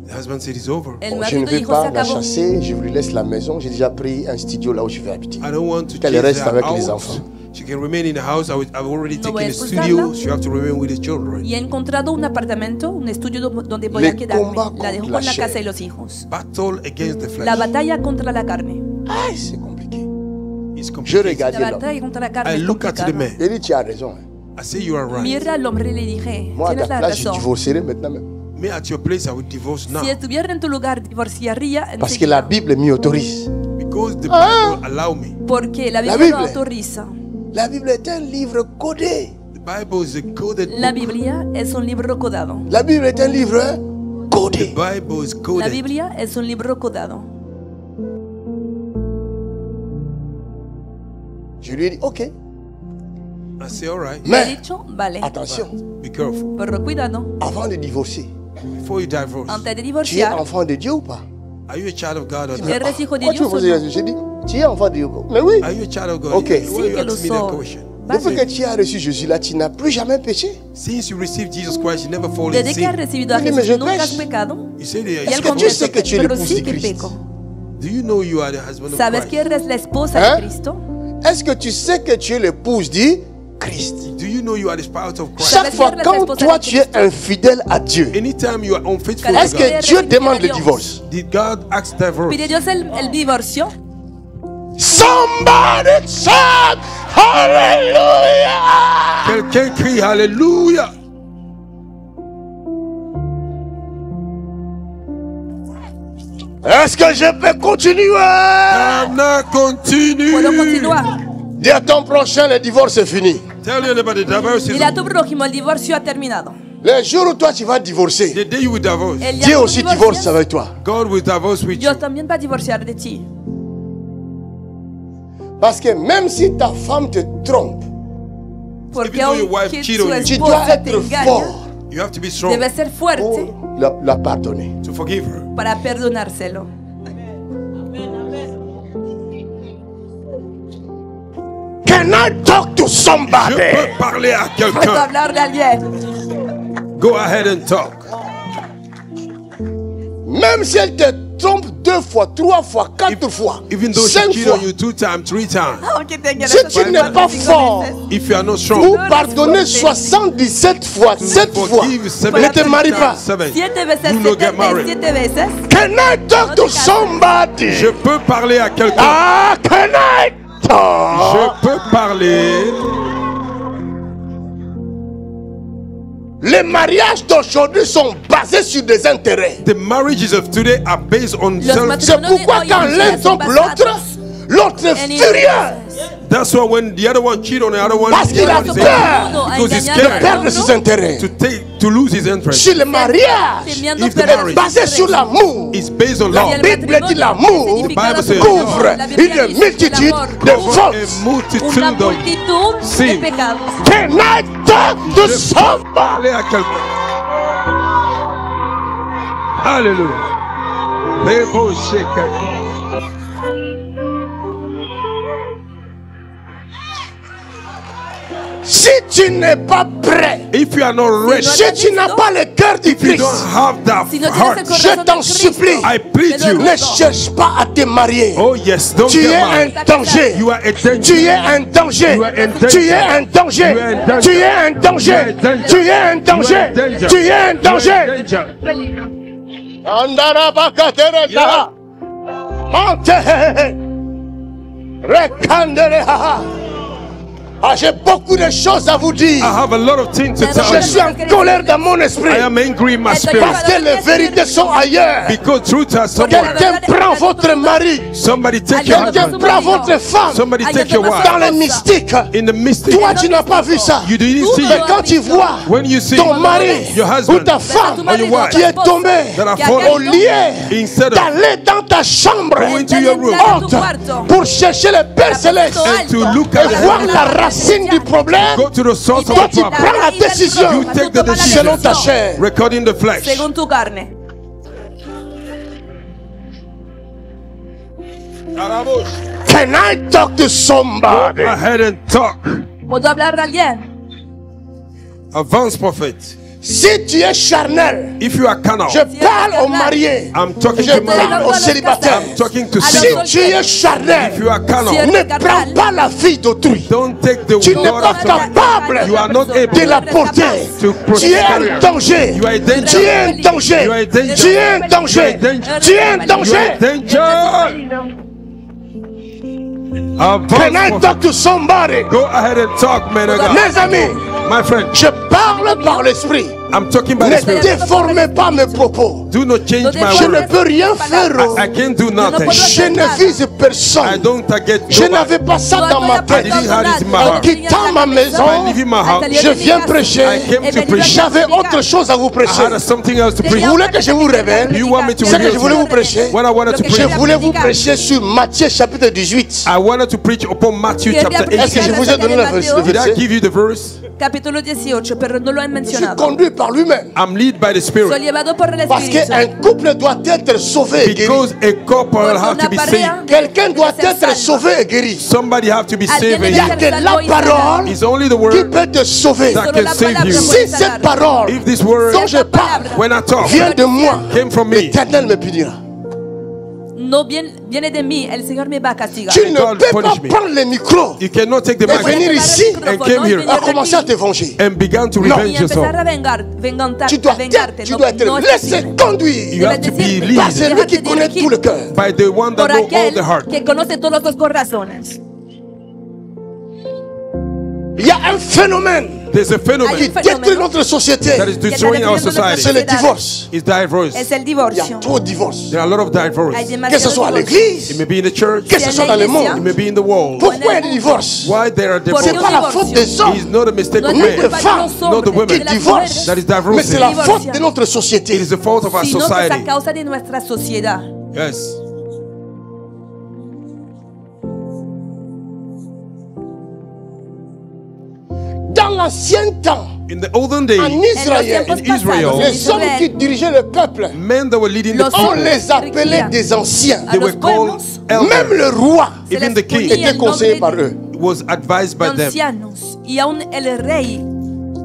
The husband said it's over. El Je ne marido vais dijo, pas se la acabó. chasser, je lui laisse la maison. J'ai déjà pris un studio là où je vais habiter. I don't want to Qu'elle chase reste her avec les out. enfants. She can remain in the house. I've already No voy taken a a expulsarla. studio. She have to remain with the children. Y he encontrado un apartamento, un estudio donde voy a Le quedarme. combat La dejo contre con la la casa chair. y los hijos. Battle against the flesh. La batalla contra la carne. Ah, c'est compliqué. It's Je complicated. regardais La l'homme. batalla contra la carne I es look at the complicada. man. Il dit, tu as raison. hein. I say you are right. Mira al hombre y le dije, Moi, à tienes ta la place, je razón. divorcerai maintenant même. Me at your place, I would divorce now Si estuviera en tu lugar, divorciaría Parce que la enseguida. Bible m'y autorise. because the Bible allow me. Porque la La Biblia lo Biblia. autoriza. La Bible est un livre codé. The Bible is a coded La book. Biblia es un libro codado. La Bible est un livre The codé. Bible is La coded. Biblia es un libro codado. Je lui ai dit, ok, I say, all right, Le he mais dicho, vale, attention, be careful. pero cuidado. avant de divorcer, Before you divorce, Antes de tu es divorciar, enfant de Dieu ou pas? are you a child of God or not? ¿eres hijo de Moi, tu me Dios o poses la no? question. J'ai dit, tu es enfant de Dieu. Mais oui, Are you a child of God? Ok. Why Sí you que lo asking me that soy. question? depuis que Vale. tu as reçu Jésus là, tu n'as plus jamais péché. Since you received Jesus Christ, you never fall in Desde que has sin. recibido a Dime, Jesús, je nunca has pêche. pecado. You say that. Y Est-ce él que tu confesó sais que tu es pero l'épouse sí de que Christ? peco. Do you know you are the husband of ¿Sabes que Christ? eres la esposa ¿Eh? de Cristo? Est-ce que tu sais que tu es l'épouse de Christ? Do you know you are the spouse of Christ? Chaque fois quand toi tu es infidèle à Dieu, Anytime you are unfaithful Cada est-ce to vez God, que Dieu demande le divorce? did God ask divorce? ¿Pide Dios el divorcio? Somebody shout hallelujah! Quelqu'un crie Hallelujah. Est-ce que je peux continuer? Anna, continue. ¿Puedo continuar? Dis à ton prochain, le divorce est fini. Tell your neighbor the divorce is Dile a tu prójimo, el divorcio ha terminado. Le jour où toi tu vas divorcer, the day you will divorce. El día Dieu que tú aussi divorcias, divorce avec toi. God will divorce with you. Dios también va a divorciar de ti. Parce que même si ta femme te trompe, Porque Even though your wife aunque cheat su on you, tu dois esposa te être engaña, fort You have to be strong debe ser fuerte pour la pardonner. to forgive her. para perdonárselo. Can I talk to Je somebody? peux parler à Puedo quelqu'un. hablarle a alguien. Go ahead and talk. Même si elle te trompe 2 fois, 3 fois, 4 fois, Even though she 5 cheated fois, on you 2 times, 3 times, Aunque te engañe si tu cuatro, n'es pas cinco fort veces. if you are not vous strong, pardonnez 77 fois, 7 fois, forgive ne te marie pas. 7 7 veces, Do not get married. 7 veces. Can I talk to somebody? Je peux parler à quelqu'un. Ah, can I talk? Je peux parler. Les mariages d'aujourd'hui sont basés sur des intérêts. The marriages of today are based on Los self. matrimonios C'est pourquoi de hoy quand en día l'un son trompe l'autre, basados l'autre est en furieux. intereses. That's why when the other one cheat on the other one, Parce qu'il a everybody say, peur Uno a because he's engañar de scared al perdre otro, ses intérêts. to lose his interest. Si le mariage temiendo if the perder marriage sus basé sur derechos. l'amour, It's based on Y love. el Bible dit matrimonio l'amour significado Bible says por couvre amor. La Biblia une dice que el multitude amor de cubre A fautes. una multitude of multitud de sin. pecados. Can I talk to somebody? Parler à quelqu'un. Alléluia. Les beaux shakers. Si tu n'es pas prêt, If you are not ready, si tu n'as pas le cœur du if you Christ, don't have that Si no tienes el heart, corazón je de t'en Cristo, supplie, I plead te lo you. ne cherche pas à te marier. Oh yes, don't Tu es get un married. danger. You are a danger. Tu es un danger. You are in danger. Tu es un danger. You are in danger. Tu es un danger. You are in danger. Tu es un danger. You are in danger. Tu es un You are danger. in danger. Andarabakatereza. Mante. Rekandereha. Ah, j'ai beaucoup de choses à vous dire. I have a lot of things to tell Je you. suis en colère dans mon esprit. I am angry in my spirit. Parce que les vérités sont ailleurs. Because truth has somewhere. Quelqu'un prend votre mari. Somebody take your Quelqu'un husband. prend votre femme. Somebody take your Dans wife. les mystiques. In the mystic. Toi, tu n'as pas vu ça. You didn't see Mais it. quand tu vois When you see ton mari your ou husband ta femme or your wife qui est tombé, that are au fallen, lieu instead of d'aller dans ta chambre going to your room haute pour chercher le Père Céleste and to look et at the voir heavenly la Father, racine du problème, go to the source of toi the tu problem. prends la décision You take the decision selon ta chair. recording the flesh. Según tu carne. Can I talk to somebody? Go ahead and talk. ¿Puedo hablar a alguien? Advanced prophet. Si tu es charnel, If you are carnal, je parle aux mariés, I'm talking je to parle married. aux célibataires. I'm talking to Si single. tu es charnel, If you are carnal, ne prends pas la fille d'autrui. don't take the Tu n'es word pas of somebody. capable You are not able de la porter. to Tu es carry un her. danger. You are a danger. Tu es un danger. You are a danger. Tu es un danger. You are a danger. Tu es un You are danger. danger. Can I Advanced talk to somebody? Go ahead and talk, man of God. Mes amis, My friend, je parle par l'esprit. I'm talking by Ne the Spirit. déformez pas mes propos. Do not change my Je ne word. peux rien faire. I can't do nothing. Je ne vise I personne. don't target Je nobody. n'avais pas ça dans ma I tête. didn't have it in my En heart. quittant ma maison, By leaving my house, je viens prêcher. I came to preach. J'avais autre chose à vous I prêcher. had something else to preach. Vous voulez que je vous révèle? You want me to C'est que reveal je to voulais you? vous prêcher. What I wanted to Je preach. voulais vous prêcher sur Matthieu chapitre 18. I wanted to preach upon Matthew chapter Est-ce que je 18. vous ai donné le Did I verset? give you the verse? Capítulo 18, pero no lo han Je suis mencionado. conduit par lui-même. I'm led by the Soy Spirit. llevado por el Parce Espíritu. qu'un couple doit être sauvé et guéri. Because a couple have to be saved. Quelqu'un doit être sauvé et guéri. Somebody have to be saved. Il n'y a que la parole It's only the qui word peut te sauver. that can save you. Si cette parole If this word, dont je parle when I talk, vient de moi, came from me, l'Éternel me punira. No viene de mí, el Señor me va a castigar. Tu ne God peux pas punish me. prendre le micro you cannot take the et mic venir ici and came here à commencer à te venger. and began to No. revenge Y yourself. empezar a Tu dois vengarte. tu dois être No es laissé posible. conduire You have to be par lead celui qui connaît tout le cœur. by the one that Por know all aquel the heart. que conoce todos los corazones. Il y a un phénomène There's a qui phenomenon détruit notre société. that is destroying our society. C'est le divorce. It's divorce. Es el Il y a divorcio. trop de divorces. There are a lot of divorce. Hay It Que ce demasiados soit à divorcios. l'église, may be in the church. que ce soit dans le It monde. may be in the world. Pourquoi il y a des divorces? Why there are Por C'est divorces? pas la faute des It's hommes not a mistake No of es ni men. de culpa de femmes los hombres, not the women de qui las divorcent. mujeres, That is Mais divorce. c'est la Divorce. faute de notre It société. is the fault of our sino que es a society. causa de nuestra sociedad. Yes. Dans l'ancien temps, In the olden days, en Israël, tiempos in Israel, pasados, les hommes qui dirigeaient le peuple, men that were leading the Los on people, les appelait des anciens. they a were los called pueblos, Même elders. le roi se Even les the king ponía était el conseillé par nombre eux. was advised by de them. ancianos y aún el rey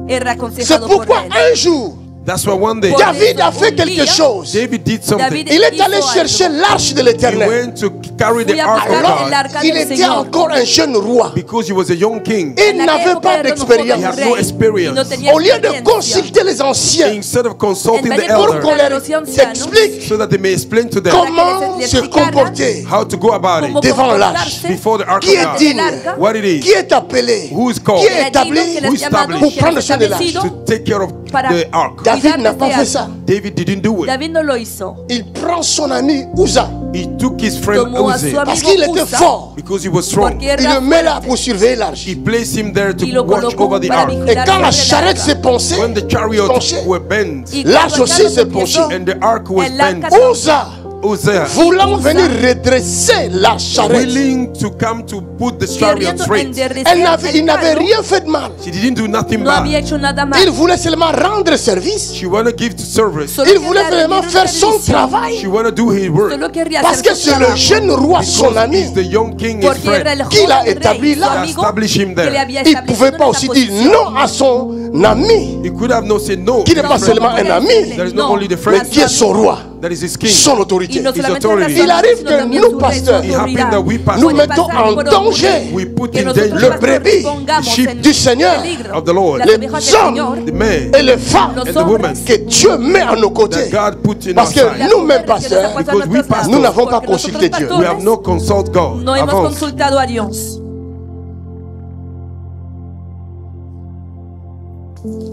era C'est aconsejado por pourquoi él. un jour, That's why one day David a fait quelque chose. David did something. David Il est allé hizo chercher algo. l'arche de He l'Éternel. went to carry the Fui a ark of Alors, el God arca il del était Señor. encore un jeune roi. because he was a young king. Il En aquella n'avait época pas era un d'expérience. He had joven no rey experience. y no tenía Au lieu de experiencia. consulter les anciens Instead of consulting En the vez de pour elders qu'on consultar a leur los ancianos, explique so that they may explain to them comment les se explicaran comporter, how to go about cómo it devant l'arche. comportarse before the ark qui of est God. digne, What it is qui est appelé, Who is qui called est Era digno, établi que les who ha llamado, established pour que prendre les ha soin de l'arche. establecido. to take care of Para the ark. David n'a pas cuidar de fait este ça. David didn't do it. David no lo hizo. Il prend son ami Uza He took his friend Tomó a su Uzzah parce amigo qu'il était Uza, fort. because he was strong. porque Il era le met là fuerte, pour surveiller l'arche. He placed him there to y lo watch colocó over the para ark. Et vigilar quand la sobre el charrette arca. s'est penchée, When the chariots penchée, were bent Y l'arche cuando el aussi carro s'est se empezó, penchée. and the ark was el bent, arca Uza, Uzzah, voulant venir redresser la charrette, willing to come to put the chariot queriendo straight. enderezar il el n'avait carro, rien fait de mal. She didn't do nothing no había bad. hecho nada Il mal. voulait seulement rendre service. She wanted to give to service. Solo Il voulait quería vraiment rendir un faire son servicio. travail. She wanted to do his work. Solo quería Parce que hacer su c'est le trabajo. jeune roi, son Because ami. he's the young king, his Porque era friend. el Qui l'a joven établi rey, là. su amigo, Establish him there. que le había Il ne establecido pouvait en pas esa aussi dire posición. non à son ami, He could have not said no. qui n'est to pas his friend, seulement un ami, There is not No. only the mais friend, qui est son roi, that is his king. son Y autorité. no His solamente authority. razón, Il arrive sino que también nous, su pasteurs, It happened autoridad. that we nous pastors, mettons pasar en por danger we put que in nosotros danger le brebis pongamos sheep en du Seigneur, peligro of the Lord, las les ovejas del Señor, hommes the men et les femmes los and the women hombres, que Dieu met à nos côtés. that God put in our Parce que side. nous-mêmes, pasteurs, Because we pastors, nous n'avons pas consulté Dieu. We have not consulted God. no hemos Avance. consultado a Dios.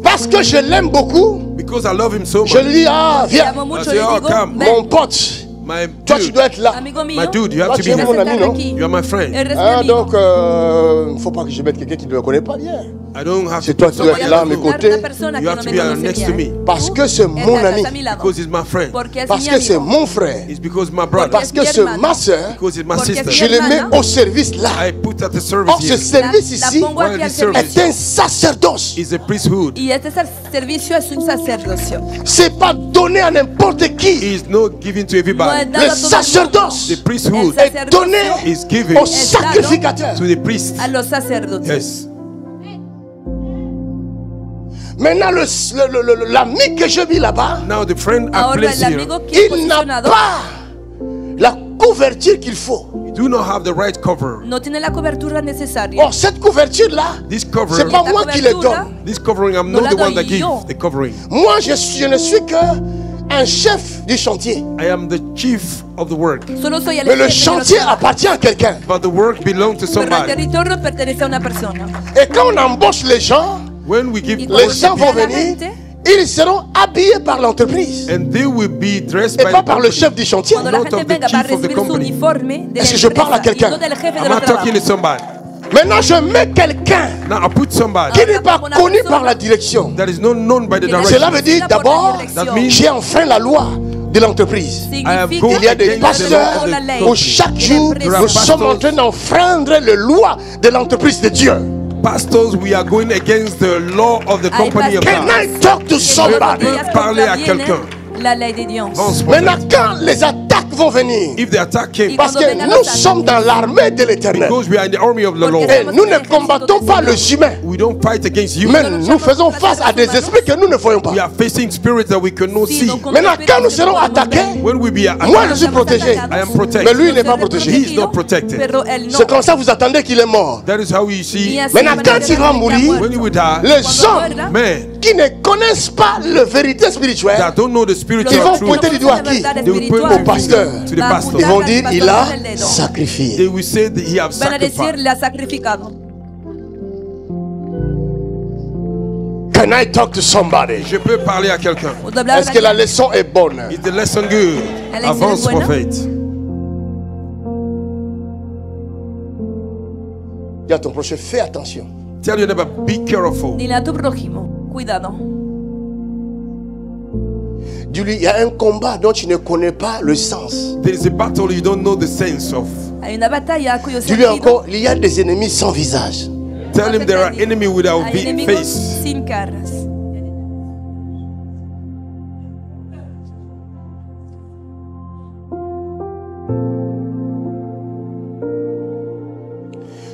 Parce que je l'aime beaucoup, because I love him so je much. lui dis, ah, Te viens, amo mucho, I say, le oh, digo, come. ven, mon pote, My toi tu dude, dois être là. amigo mío, my dude, you have to be Toi, tu es here. mon ami, non? aquí. You are my friend. Eres mi Ah, amigo. donc, il ne faut pas que je mette quelqu'un qui ne me connaît pas bien. I don't have C'est to toi put qui dois somebody être là à else mes to- côtés. Una persona You que have no to me be conoce next to bien. me. Parce que c'est mon Estás ami. a mi lado. Because he's my friend. Porque es Parce mi que c'est amigo. mon frère. It's because my brother. Parce que mi c'est hermano. ma soeur. Because it's my Porque sister. es Je mi le mets hermana. au service là. I put at the service Or ce here. service La ici pongo aquí Well, al this service- servicio. est un sacerdoce. It's a priesthood. Y este servicio es un sacerdocio. C'est pas donné à n'importe qui. It's not given to No es everybody. dado Le a todo el sacerdoce The priesthood El est donné is given au sacrificateur. to the priest. a los sacerdotes. Yes. Maintenant, l'ami que je vis là-bas, Now the friend I Ahora place el here, amigo que he il n'a posicionado pas la couverture qu'il faut. do not have the right cover. no tiene la cobertura necesaria. Or, cette couverture-là, This c'est cover, pas La moi qui le cobertura- donne. this covering, I'm No not la the one doy that gives yo. the covering. Moi, je ne suis que un chef du chantier. I am the chief of the work. Solo soy el Mais le jefe de los chantier demás. appartient à quelqu'un. But the work belongs to Pero el somebody. territorio pertenece a una persona. Et quand on embauche les gens, When we give Y les work, gens vont la venir, gente- ils seront habillés par l'entreprise and they will be dressed et by pas the par le company. chef du chantier. Cuando la Not gente of the venga va a chief of the recibir su company. uniforme de Est-ce la que je parle à empresa y quelqu'un? no del jefe de I'm los not talking to trabajos. somebody. Maintenant, je mets quelqu'un Now I put somebody qui n'est pas connu par la direction. that is not known by the Que Cela direction. veut dire d'abord, That means j'ai enfreint la loi de l'entreprise. have Significa gone Il y a des against the law pasteurs of the la ley. où chaque jour There are nous sommes en train d'enfreindre les lois de l'entreprise de Dieu. Pastors, we are going against the law of the Hay company of Can God. I talk to somebody? Parler à quelqu'un. La ley de Dios. Maintenant, quand les attaques vont venir, If the attack came, parce que nous sommes dans l'armée de l'éternel, because we are in the army of the Lord, et nous ne combattons pas les humains, we don't fight against you. mais nous faisons face à des esprits que nous ne voyons We pas. are facing spirits that we cannot see. Maintenant, quand nous serons attaqués, When we be moi attacked, je suis protégé, I am protected. mais lui il n'est pas protégé. He is not protected. Pero él no. C'est comme ça vous attendez qu'il est mort. That is how we Y see así Maintenant, van a quand il va ver mourir, when he will die. Les Cuando hommes muera, Men qui ne connaissent pas la vérité spirituelle, that don't know the los Ils spiritual vont que no truth, pointer du doigt à conocen qui? la verdad they will point espiritual, the pasteur. finger to the va a pastor. ils vont apuntar dire al il pastor a con el dedo. sacrifié. They will say that he have Van a decir, sacrificed. le ha sacrificado. Can I talk to somebody? Je peux parler à quelqu'un. ¿Puedo hablar Est-ce a que la alguien? leçon est bonne? Is the lesson good? La lección Avance, es buena. prophète. Dis à ton prochain, fais attention. Tell your neighbor, be careful. Dile a tu prójimo, cuidado. Dis-lui, il y a un combat dont tu ne connais pas le sens. There is a battle you don't know the sense of. Hay una batalla cuyo Dis-lui sentido encore, il y a des ennemis sans visage. Tell him there are enemies without hay enemigos face. sin caras.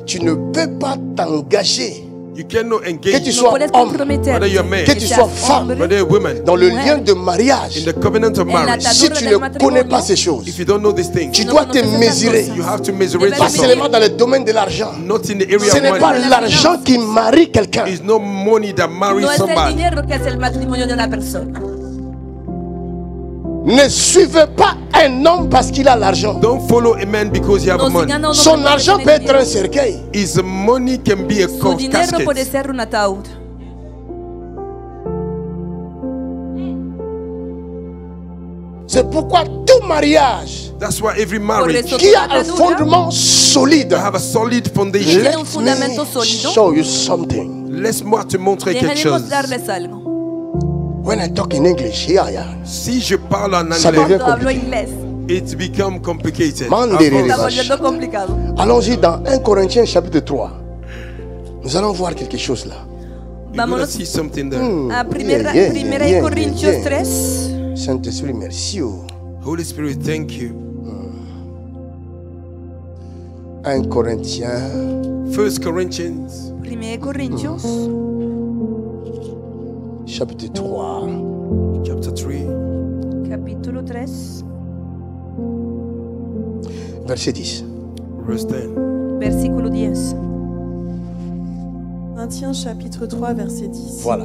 Tu ne peux pas t'engager, You cannot que engage, tu No sois puedes homme, comprometer whether you're man, que tu sois femme, whether women, dans le mujer, lien de mariage. in the covenant of en la marriage. Si atadura tu del ne matrimonio, connais pas ces choses, If you don't know these things, tu no dois te conoces mesurer. estas you cosas. have to measure Debes it Pas yourself. seulement dans le domaine de l'argent. Not in the area Ce of n'est pas money. l'argent qui marie quelqu'un. It's no money that marries No es el somebody. dinero que es el matrimonio de una persona. Ne suivez pas un homme parce qu'il a l'argent. Don't follow a man because you have No money. sigan a un hombre Son porque argent tiene peut être un dinero. cercueil. His money can be a Su dinero puede casket. ser un ataúd. C'est pourquoi tout mariage That's why every Por marriage eso qui a toda un atadura fondement solide, have a solid foundation. tiene un let fundamento me sólido. show you something. Laisse-moi te montrer quelque Déjenme chose. mostrarles algo. When I talk in English, here I am. Si je parle en Ça anglais, devient Cuando hablo compliqué. inglés, it become complicated. Mandere Avance. está vache. volviendo complicado. Allons-y dans 1 Corinthiens chapitre 3. Nous allons voir quelque chose là. You're gonna Vámonos see something there. a Primera yeah, Primera yeah, de Corintios yeah. 3. Saint-Esprit, merci. Holy Spirit, thank you. 1 Corinthiens 1 Corinthians Primera de Corintios, chapitre 3. chapter 3, capítulo 3, Verset 10. verse 10. versículo 10. Corinthiens chapitre 3 verset 10. Voilà.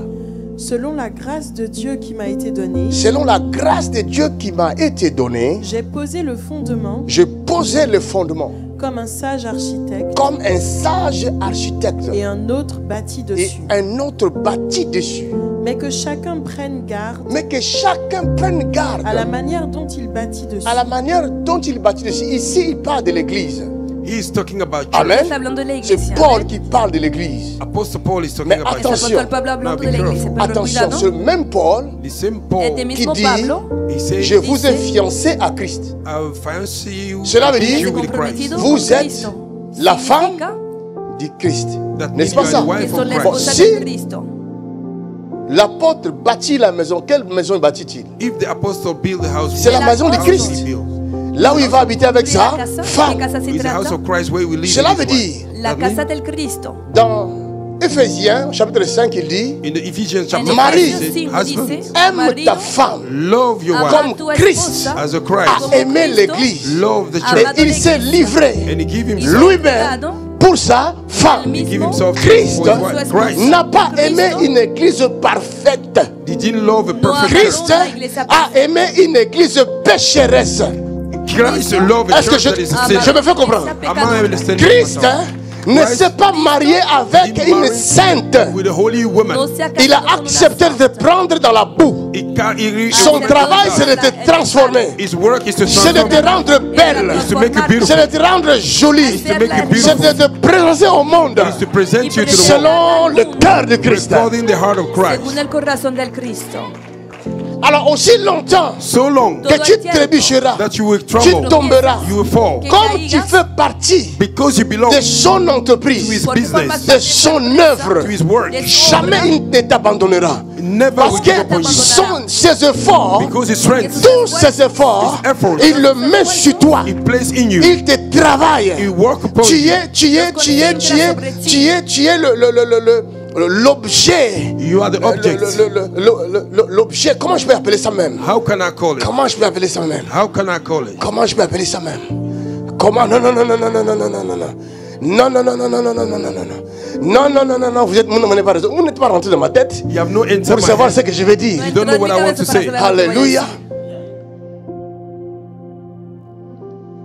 Selon la grâce de Dieu qui m'a été donnée, Selon la grâce de Dieu qui m'a été donnée, j'ai posé le fondement je posais le fondement comme un sage architecte, comme un sage architecte, et un autre bâti et dessus. un autre bâti dessus. Mais que chacun prenne garde Mais que chacun prenne garde à la manière dont il bâtit dessus. à la manière dont il bâtit dessus. Ici, il parle de l'église. He is talking about church. Amen. Está hablando de la C'est iglesia. Paul Amén. qui parle de l'église. Apostle Paul is talking Mais about El attention. apóstol Pablo hablando Now de be la iglesia, careful. pero Attention, cuidado. ce même Paul the same Este Paul. qui mismo dit, Pablo He said, je vous ai dice, fiancé à Christ. I'll fancy you. Cela veut I dire, you with comprometido Christ. vous con êtes Cristo. la femme Significa du Christ. That N'est-ce means pas you are ça? the que wife son of la Christ. esposa Si. de Cristo. L'apôtre bâtit la maison. Quelle maison bâtit-il? If the apostle build the house, C'est la maison de how Christ. does he build? Là où il va habiter avec sa La casa, ¿de qué femme. casa se It's the house trata? of Christ where we live. Cela in veut this world. dire, La That means casa del Cristo. dans Éphésiens, chapitre 5, il dit, in the Ephesians chapter En 5, Marie, it Efesios says, 5 husbands, dice, aime marido, ta femme love your ama wife a tu Christ esposa, as a a Christ. aimé Cristo, l'église. Love the Et Amado church. il s'est livré And he give y himself. lui-même pour sa femme. al He give mismo himself Christ for his wife. Christ. n'a pas aimé Cristo une église parfaite. He didn't love a No perfect amó Christ una iglesia a aimé une église pécheresse. Christ love a Est-ce que church that is Ama sin. je me fais comprendre? iglesia Am I pecadora. understanding Christ myself? ne Christ s'est pas marié avec is une married sainte. with a holy woman. No se ha Il a casado con una accepté de santa. prendre dans la boue. Son Aceptó travail, de c'est de te transformer. His work is to C'est de te transform, rendre belle. is to make you beautiful, C'est de te rendre jolie. is to make you C'est beautiful, de te présenter au monde is to present you to the world selon le cœur de Christ. according the heart of Christ. Según el corazón del Cristo. Alors aussi longtemps So long que tu trébucheras, that you will tu trouble, tomberas. you will fall, Comme tu fais partie because you belong de to son entreprise, his Porque formas business, de son œuvre, to his work. de su obra, jamais il ne t'abandonnera. Never Parce will give up que on you. ses efforts, Because his strength, tous ses efforts, His efforts, il le met sur toi. he placed in you. Il te travaille. He work upon Tu you. es l'objet. You are the object. L'objet, comment je peux appeler ça même? How can I call it? Comment je peux appeler ça même? How can I call it? Comment je peux appeler ça même? Comment? Non, non, non, non, non, non, non, non, non, non, non. Non, non, non, non, non, non, non, non, non, non. Non, non, non, non, non, vous n'êtes pas raison. Vous n'êtes pas rentré dans ma tête You have no enter pour my savoir head. ce que je vais dire. You don't know what I want to say. Alléluia.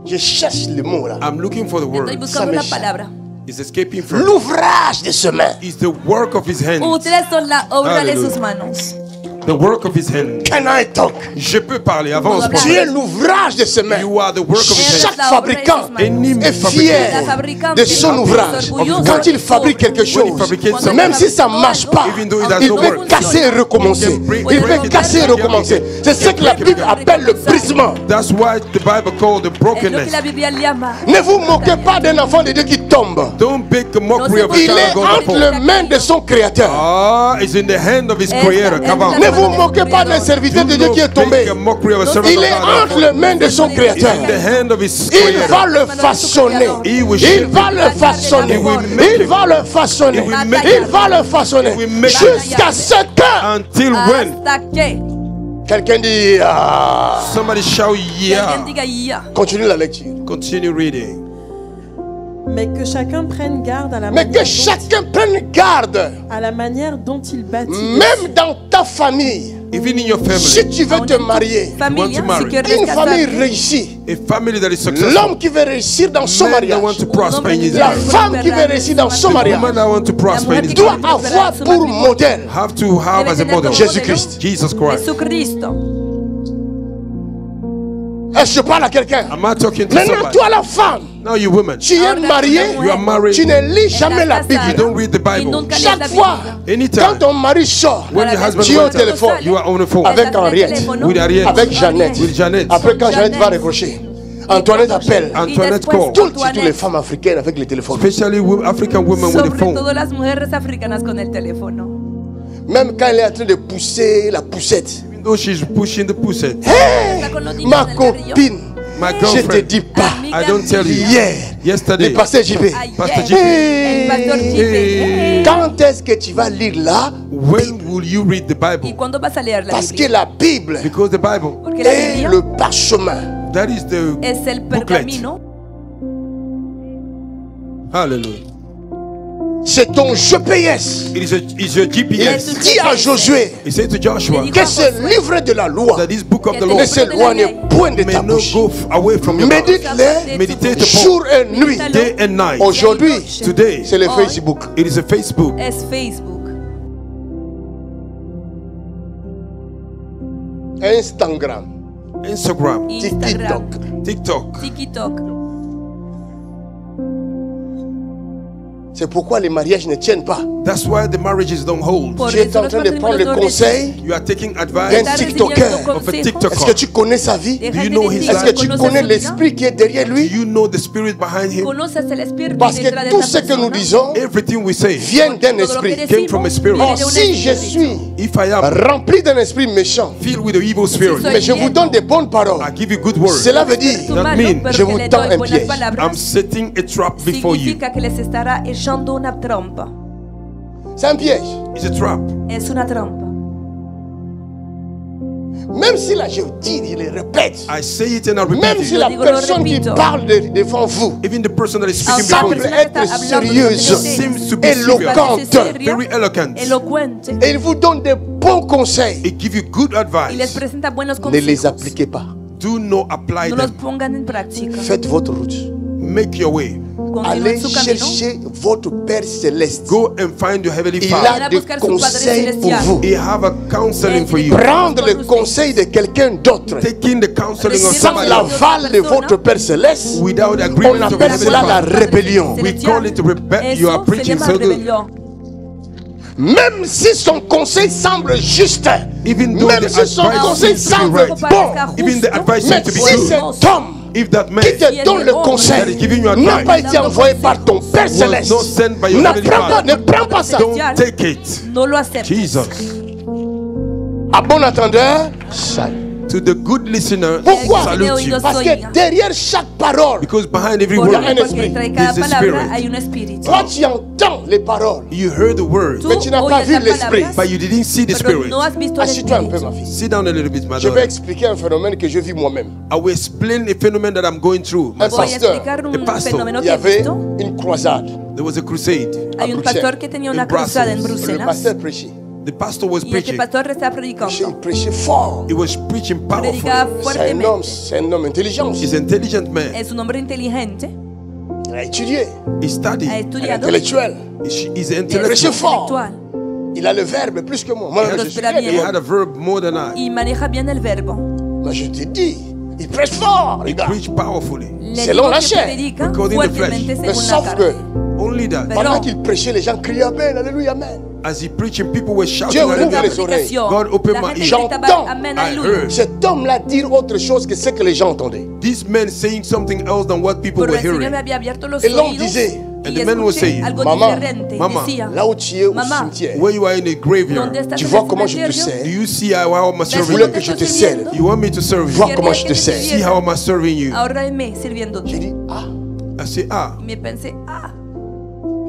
Je cherche le mot là. I'm looking for the Estoy word. buscando la palabra. It's escaping from. L'ouvrage de ses mains. It's the work of his hands. Ustedes son la obra de Hallelujah. sus manos. The work of his hands. Can I talk? Je peux parler. Avance. Voilà. Tu es l'ouvrage de ses mains. You are the work of his Chaque hands. fabricant Any est fier de son ouvrage. Quand il fabrique quelque chose, même si ça ne marche pas, il peut casser et recommencer. Il peut casser et recommencer. C'est ce que la Bible appelle le brisement. That's why the Bible called the Es lo que brokenness. la Biblia llama. Ne vous moquez pas d'un enfant de Dieu qui tombe. Don't make a mockery of a Il child est of God. entre that les fall. mains de son Créateur. Ah, it's in the hand of his creator. Come on. Ne vous moquez pas d'un serviteur de Dieu qui est tombé. Make a mockery of a servant Il of est God. that entre fall. les mains de son It's Créateur. in the hand of his Il va creator. le façonner. He will Il shape va it. le façonner. He will make Il it. va le façonner. He will make Il it. va le façonner. He will make it. Jusqu'à ce que Until when? Hasta que quelqu'un dit ah. Somebody shout alguien yeah. diga ya. Continue la lecture. Continue reading. Mais que chacun prenne garde à la Mais manière que chacun prenne garde, à la manière dont il bâtit. même dans ta famille. Even in your Si family, tu veux te marier, Familia, to marry. si quieres une famille casarte, réussie, a family that is successful, l'homme qui veut réussir dans son men that mariage, want to prosper in his la life, femme qui veut réussir dans son the mariage, woman that want to prosper in his doit life, avoir pour modèle have to have as a model Jésus-Christ. Jesus Christ. Jesucristo. Est-ce que je parle à quelqu'un? Am I talking to Maintenant, somebody? toi la femme, Now you women, tu es marié, you are married, tu ne lis jamais la you Bible. don't read the Y Bible. nunca lees Chaque la fois, Biblia. Anytime, quand ton mari sort, when your husband tu es au went out, téléphone you are on the phone avec Estás en el Henriette, teléfono. with Ariel, avec Jeannette. with Janet. Après, quand Jeannette va Jeannette. raccrocher, Antoinette appelle. Antoinette después call, Surtout les Antoinette. femmes africaines avec les téléphones. especially African women with the Sobre phone. todo las mujeres africanas con el teléfono. Même quand elle est en train de pousser la poussette. Even though she's pushing the pussy. Hey, Está con los niños ma en el carrillo. copine, My je te girlfriend, dis pas. I don't tell you. Hier, Yesterday, le pasteur JP. Ayer, Pastor el JP, pastor Hey, Jipe. Hey. quand est-ce que tu vas lire la when will you read the ¿Y Bible? cuándo vas a leer la Parce que Biblia? la Bible Because the Bible, Porque la est Biblia le parchemin. that is the es el booklet. pergamino. Hallelujah. C'est ton GPS. It's your GPS. Dis à Josué He said to Joshua que ce livre de la loi that this book of the ne law s'éloigne point de may ta not bouche. go away from your mouth. Médite-les Meditate jour upon et nuit. day and night. Aujourd'hui, Today, c'est le Facebook. it is a Facebook, Es Facebook, Instagram, Instagram, Instagram, TikTok. TikTok. C'est pourquoi les mariages ne tiennent pas. That's why the marriages don't hold. Por Tu es eso en los train de prendre le matrimonios no conseil You are taking d'un advice TikToker. of a Est-ce que TikToker. tu connais sa vie? Deja Do you de know decir, his Est-ce que tu ¿conoces connais su vida? l'esprit qui est derrière Do lui? you know the spirit behind him? ¿Conoces el espíritu Parce detrás de que tout esta ce que nous persona? disons Everything we say vient d'un Todo lo que esprit. came from a spirit. viene Or, de un si je espíritu. suis If I am rempli d'un esprit méchant, filled with the evil spirit, soy mais je vous donne des bonnes paroles, I give you good words. cela veut dire Espíritu That malo, mean, pero je que vous le tends doy un buenas piège. palabras, I'm setting a trap before you. significa que les estará echando una trampa. c'est un piège. It's a trap. Es una trampa. Même si là je dis, il le répète. I say it and I repeat Même si it. la Lo digo, lo personne qui repito. parle devant vous Even the person that is speaking Aunque before la you semble persona que être está hablando sérieuse, seems to be serious, éloquente, Parece seria, very eloquent. elocuente, et il vous donne des bons conseils. It give you good y les advice. presenta buenos Ne les consejos. appliquez pas. Do not apply No los them. pongan en práctica. Faites votre route. Make your way. Continúen Allez su camino. chercher votre Père céleste. Go and find your heavenly Il Father. a Vayan a des buscar su Padre conseils pour celestial. vous. He have a counseling for you. Prendre le conseil de quelqu'un d'autre Taking the counseling of sans somebody else l'aval de votre Père céleste, without the on agreement of appelle the cela la Father. rébellion. We call it rebellion. You are Eso se preaching llama so good. rebelión. Même si son conseil semble juste, Even though même the si son advice conseil seems to be semble right. bon, Even the advice mais seems to be si good. cet homme If that man qui te donne le that conseil is giving you n'a advice pas été envoyé par ton Père was céleste, not sent by your heavenly Father, ne prends pas ça. don't take it. No lo aceptes. Jesus. À bon entendeur, salut. To the good listener, Pourquoi? salute you. Parce que derrière chaque parole, Because behind every Porque, word, un porque esprit. detrás de cada There's a palabra spirit. hay un espíritu. toi tu entends les paroles, you heard the word, Tú mais tu n'as pas oyes vu las l'esprit. palabras, but you didn't see the pero spirit. no has visto el Assieds-toi un peu, espíritu. ma fille. Sit down a little bit, my Je vais daughter. expliquer un phénomène que je vis moi-même. I will explain a phenomenon that I'm going through. Un Voy a pasteur, explicar un The pastor. fenómeno il y que he avait visto. une croisade. There was a crusade. Hay un Bruxelles. pastor que tenía una In cruzada en Brussels. Le Bruselas pasteur prêchait. The pastor was y este preaching. pastor estaba Il predicando. prêchait fort. He was preaching Predicaba powerfully. C'est un homme intelligent aussi. He's an intelligent man. Es un hombre inteligente, Il a étudié. He studied. ha estudiado, Intellectuel. He's es intellectual. fort. intelectual Il a le verbe plus que moi. Moi, He je had, suis Prospera he bien. had a verb more than I. y maneja bien el verbo. Mais je te dis, il prêche fort, les He gars. preached powerfully. Le Selon digo la que chair. predica According to fuertemente flesh. Mais según la sauf que, carne. Only that. Pero- pendant qu'il prêchait, les gens criaient Amen, Alléluia, Amen. As he preaching, people were shouting. Dieu ouvre Hallelujah. les oreilles. God opened La my gente ears. gritaba, J'entends. amén, I aleluya. heard. Cet homme-là dire autre chose que ce que les gens entendaient. This man saying something else than what people Pero were el Señor me hearing. había abierto los Et l'homme oídos disait, and y the man was escuché saying, algo Mamá, diferente. mamá, Decía, Là où tu es au Maman. cimetière, When you are in a graveyard, ¿dónde estás tu en vois el comment je te cementerio? do sers. you see how I'm Tu serving voulais you? que je te serve. You want me to serve Vois you? comment je te Quería que te sers. See how am I serving you? Ahora me sirviéndote. J'ai dit, ah, I say, Y me pensé,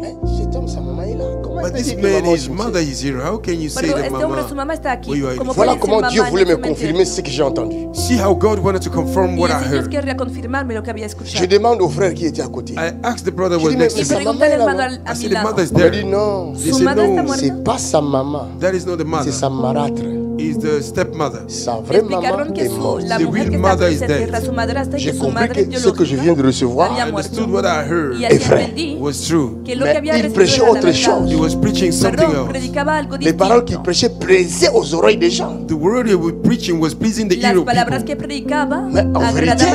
mais cet homme, sa maman est là. Comment il but peut this dire que man, maman est his au mother cimetière? is here. How can you say pero that, este hombre, su mama? mamá está aquí. Where you are in ¿Cómo Voilà puede comment decir Dieu mamá en voulait el me cementerio? confirmer ce que j'ai entendu. See how God wanted to confirm Y what el I Señor heard. querría confirmarme lo que había Je escuchado. demande au frère qui était à côté. I asked the brother Je was dis, mais next Y to sa me. pregunté maman est al là, hermano non? a I mi said, the lado. mother is Il m'a there. dit non, They Su said, madre está no, muerta. c'est pas sa maman, that is not the c'est mother. sa marâtre. It's the stepmother. Sa vraie maman Explicaron que est morte. la The mujer real que está mother is presente dead. era su madrastra y J'ai que su compris madre que ce que je viens de recevoir había I muerto. understood what I heard Y así vrai. entendí was true. que lo Mais que había il recibido prêchait era la autre verdad. He chose. was preaching something Perdón, else. predicaba algo Les paroles qu'il distinto. prêchait plaisaient aux oreilles des gens. The word he was preaching was pleasing the ear Las of palabras people. que predicaba Mais en agradaban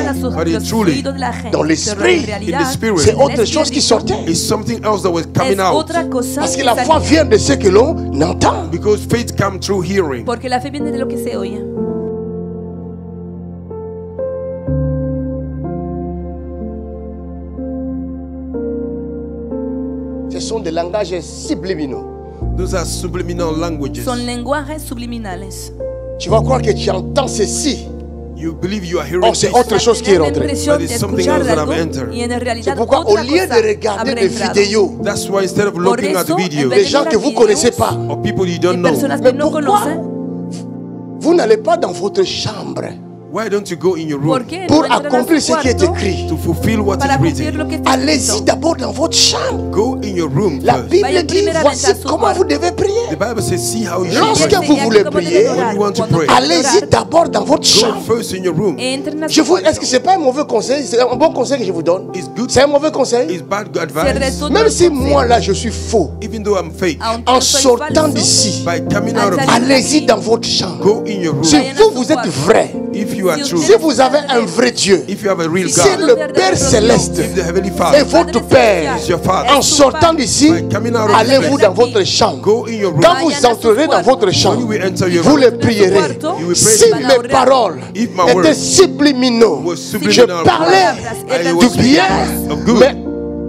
a vérité, sus but los truly, oídos de la gente. dans Pero l'esprit, en realidad, in the spirit, C'est en el autre chose qui espíritu, sortait. It's something else that was coming es out. otra cosa Parce que que la foi salía. vient de ce que l'on entend. Because faith comes through hearing. Porque la fe viene de lo que se oye. Ce sont des langages subliminaux. Those are subliminal languages. Son lenguajes subliminales. Tu vas croire que tu entends ceci. You believe you are hearing Oh, c'est this. autre chose qui est Tener la rentré. impresión But de it's something escuchar else that algo I've entered. y en C'est realidad pourquoi otra au lieu cosa de regarder habrá des entrado. vidéos, That's why instead of Por looking at eso, videos en vez des de gens ver que vous ne videos connaissez pas, or people you de don't know, personas Mais que no pourquoi? conocen, vous n'allez pas dans votre chambre Why don't you go in your room ¿Por qué pour no entran a accomplir su ce qui est cuarto écrit? to fulfill what para is cumplir written? lo que está Allez-y escrito? d'abord dans votre chambre. Go in your room La first. Bible Vayan dit, primeramente voici a su comment cuarto. vous devez The prier. Bible says, see how you should Lorsque pray. vous voulez Cómo deben prier, orar. when you want to Cuando pray, quieren allez-y orar, d'abord dans votre Go chambre. first in your room. entren a Je su vous, est-ce cuarto. que c'est pas un mauvais conseil? C'est un bon conseil que je vous donne. It's good. C'est un mauvais conseil. It's bad Si el advice. resto no Même es si consejo, moi là je suis faux, Even though I'm fake, aunque en yo soy sortant falso, d'ici, by coming out of Allez- here, allez-y dans votre chambre. go in your room. Si Vayan a vous, su vous êtes cuarto. vrai, If you are Si true, si vous avez un vrai Dieu, if you have a real si God, le Père Céleste if the Heavenly est Father votre Père, is your Father, en sortant d'ici, by coming out of allez-vous here, dans votre chambre. go in your room. Quand vous entrerez dans votre When chambre, you enter your vous room, les prierez. you will pray Si to me. mes paroles If my étaient words subliminaux, were je subliminal, parlais I du was bien, of good. mais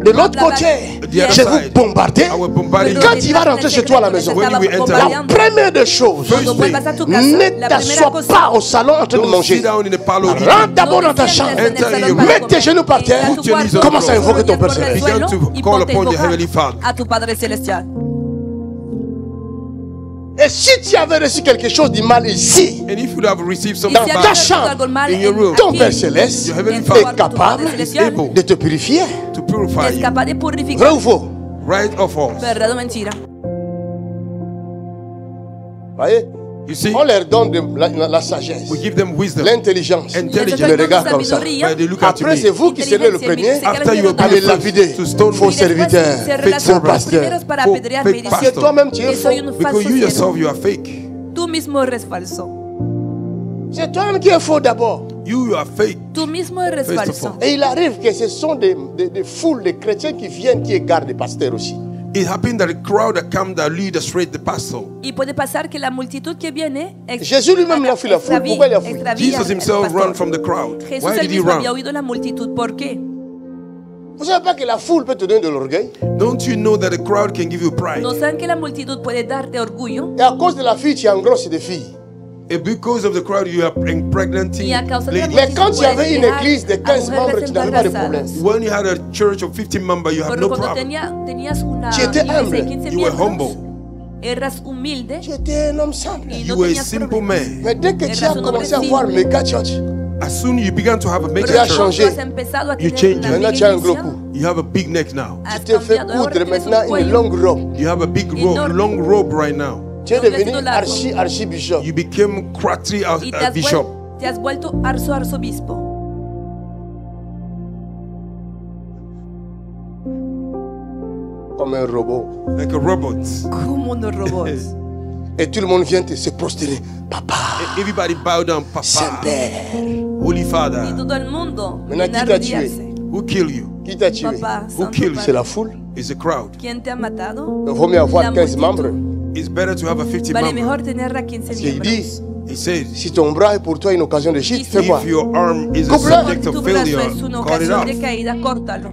de l'autre côté, The other je vous side, bombardais. I will bombard you. Quand tu vas rentrer chez toi à la maison, When you enter la home, première des choses, First thing, ne t'assois pas au salon en train de don't manger. sit down in the parlor. Rentre d'abord dans ta chambre. Mets tes genoux par terre. Commence à invoquer ton Père Céleste. Begin to call upon your Heavenly Father. a tu Padre Celestial. Et si tu avais reçu quelque chose de mal ici, And if you have received Y something si ta alguien bad, recibe chambre, algo mal in your room, ton aquí, Père Céleste your Heavenly en tu Father est cuarto, tu capable Padre Celestial, able de te purifier. to purify es you. capaz de Vrai purificar. ou faux? Right or false? ¿Verdad o mentira? Voyez? You see, On leur donne la sagesse, we give them wisdom, l'intelligence. intelligence. Le regard comme ça. Sabiduría. But they look at Après, me. c'est vous qui serez le premier After you à are les the lapider. first to stone Faux me. Y después serviteur, se faux relacionan los pasteur. primeros para Faux apedrearme y fake decir Parce que pastor. toi-même tu es que faux. soy un falso Because you siervo. yourself, you are fake. Tú mismo eres falso. C'est toi-même qui es faux d'abord. You are fake. Tú mismo eres First of falso. all. Et il arrive que ce sont des foules de chrétiens qui viennent, qui égarent des pasteurs aussi. It happened that the crowd that come that lead astray the pastor. Y puede pasar que la multitud que viene Jésus lui-même l'a fui la foule. Pourquoi il a fui? Jesus himself ran from the crowd. Jesús Why él did he mismo había run? oído la multitud. ¿Por qué? Vous savez pas que la foule peut te donner de l'orgueil? Don't you know that the crowd can give you pride? ¿No saben que la multitud puede darte orgullo? Et à cause de la fille, tu engrosses des filles. And because of the crowd, you are impregnating Y a causa de la ladies. Mais quand tu avais une puedes église de dejar a 15 mujeres membres, tu n'avais pas de embarazadas. problème. When you had a church of 15 members, you have Pero no cuando problem. tenías una Tu étais iglesia humble. de 15 You were miembros, humble. eras humilde Tu étais un homme simple. y You no were a tenías simple problemas. man. Mais dès que tu as Eras un hombre commencé à voir simple. méga church, As soon you began to have a Tu major as church, changé. Tú has empezado a You tener changed. una maintenant bella tu as un gros iglesia, cou. you have a big neck now. has Tu t'es fait cambiado, ahora coudre tienes un maintenant une cuello longue robe. You have a big Enorme. long robe right now. Tu es Longue devenu vestido largo. archibishop. You became Kratri y bishop. te has vuelto arzobispo. Comme un robot. Like a robot. Como unos robots. Et tout le monde vient se prosterner. Papa, Everybody bow down, Papa, Saint-Père. Holy Y Father. todo el mundo Maintenant, viene a qui t'a tué? arrodillarse. Who killed you? Qui t'a tué? Papá, Who Santo killed you? C'est la Padre, foule. It's a crowd. ¿quién te ha matado? Il vaut mieux avoir La 15 multitud. membres. It's better to have a 50 Vale member. mejor tener a 15 Parce qu'il dit, miembros. He says, si ton bras est pour toi une occasion de chute, fais quoi? if your arm is a Coupe-le. subject Tu of brazo failure, es una cut it ocasión off. de caída, córtalo.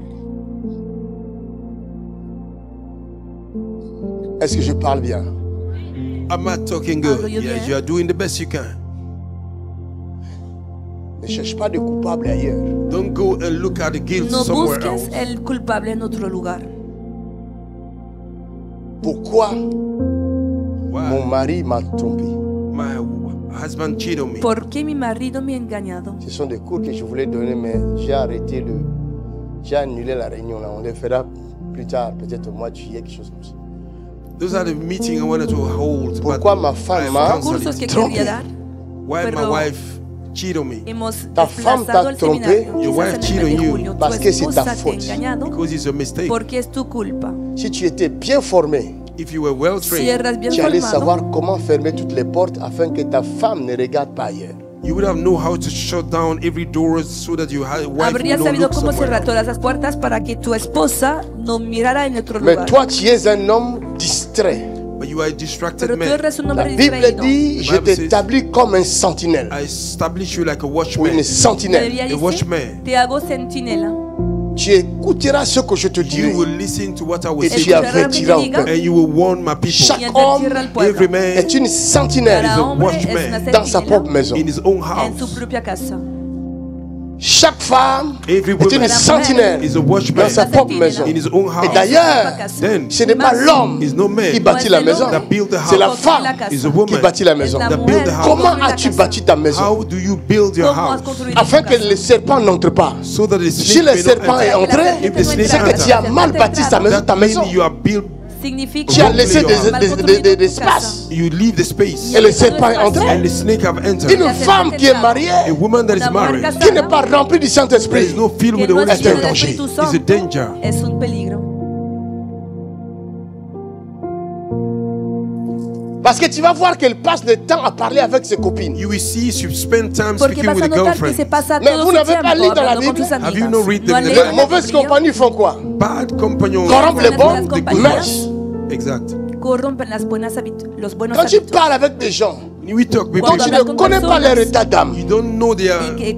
Est-ce que je parle bien? I'm not talking Hablo good. yo Yes, bien. you are doing the best you can. Ne cherche pas de coupable ailleurs. Don't go and look at the guilt No somewhere busques else. el culpable en otro lugar. Pourquoi mon Why? mari m'a trompé? My husband cheated on me. ¿Por qué mi marido me ha engañado? Ce sont des cours que je voulais donner, mais j'ai annulé la réunion là. On les fera plus tard, peut-être au mois de juillet, quelque chose comme ça. Those are the meetings I wanted to hold. Pourquoi but ma I femme have m'a cancelled Cursos que it. Trompé. quería dar, Why my pero- wife cheated on me? hemos Ta femme desplazado t'a el trompé. seminario. Your Quizás wife en el cheated mes de on you. julio, Parce tu que c'est ta esposa te ha faute. engañado Because it's a mistake. porque es tu culpa. Si tu étais bien formé, If you were well Si trained, eras bien tu allais formado, savoir comment fermer toutes les portes afin que ta femme ne regarde pas ailleurs. you would have known how to shut down every door so that your wife habrías would not sabido look cómo somewhere cerrar else. todas las puertas para que tu esposa no mirara en otro Mais lugar. toi, tu es un homme distrait. But you are a distracted Pero tú man. eres un La hombre Bible distraído. dit, je Bible says- t'établis comme un sentinelle I establish you like a ou watchman. une La sentinelle. Biblia A dice, watchman. te hago centinela. Tu écouteras ce que je te You dirai will listen to what I will et say, tu Escucharás lo que avertiras te au diga. peuple. and you will warn my people. Chaque Y homme advertir al pueblo. Every man est une sentinelle Cada a hombre es watchman una dans sa propre centinela maison. in his own en su house. propia casa. Chaque femme Every est une woman sentinelle is a watchman dans sa propre maison. in his own house. Et d'ailleurs, Then ce n'est pas l'homme is no man qui bâtit la maison, that build the c'est la house. femme Is a qui woman bâtit la maison. that build the house. Comment as-tu bâti ta maison? How do you build your ¿Cómo has house construido tu Afin que casa? le serpent n'entre pas. so that the Si snake le may not serpent est enter? entré, If the snake c'est que tu as enters, mal bâti ta maison. that means you are built. Significa Tu as laissé Mal des espaces. You leave the space, Et le serpent est entré. and the snake have entered. Une femme qui est mariée, A woman that is married, qui n'est pas remplie du there Saint-Esprit, is no filled with que the no Holy es lleno del Spirit, Espíritu is a Santo danger. es un peligro. parce que tu vas voir qu'elle passe le temps à parler avec ses copines. You will see she spend time Porque speaking with vas a a notar que se girlfriend. pasa Mais todo vous su n'avez pas tiempo lu dans la hablando con Bible? tus Have you amigas. not read ¿No han the leído Les en la mauvaises Biblia? compagnies font quoi? Bad companions Corrompent les Las bonnes malas mœurs. Exact. Corrompen los buenos Quand tu hábitos. parles avec des gens, We talk with quand people. tu hablas ne con connais pas personas, leur état d'âme, You don't know their Y que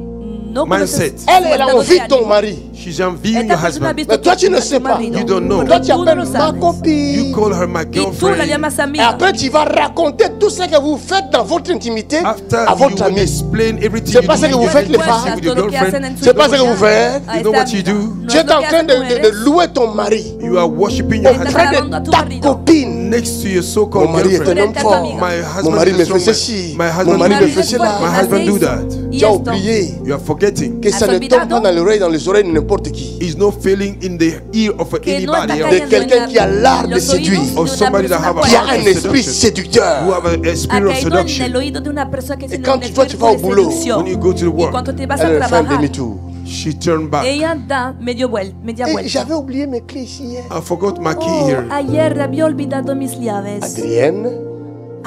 no conoces mindset. su elle a estado envie de de ton ánimo. mari. She's envying your Esta persona ha husband. visto Mais toi, tu ne a sais tu pas. marido. You don't know. Toi, tu Tú no appelles lo ma sabes. You copine. call her my Y tú la girlfriend. llamas Et amiga. après, tu vas raconter tout ce que vous faites dans votre intimité After à you votre will ami. explain everything C'est you pas do ce que vous with faites, les your femmes. with your Todo lo que hacen girlfriend. en su C'est pas ce que intimidad vous faites. a You know esta what you amiga. do? No Tu es es lo en que train hacen de mujeres. louer ton mari You are worshiping your Estás auprès husband alabando a de tu ta marido. copine. next to your Mon so-called mari est un girlfriend. homme fort. My Mon husband mari is me a strong fait man. ceci. My Mon husband mari do me this. fait cela. My husband do that. Y Tu as esto. oublié You are forgetting. que ça Has ne tombe pas olvidado dans les oreilles de n'importe qui. Is no failing in the ear of Que no anybody está else. De quelqu'un qui a l'art de los séduire. oídos de Or una somebody that persona have a Qui a heart un of esprit seduction. Who séducteur. have a Ha spirit of caído en seduction. el oído de una persona que tiene quand un toi, tu espíritu vas au de boulot, seducción. When you go to the Y work, cuando te vas a Elle fait un trabajar, demi-tour. she turned back. ella da media Et vuelta. j'avais oublié mes clés ici hier. I forgot my key Oh, here. ayer había olvidado mis llaves. Adrienne,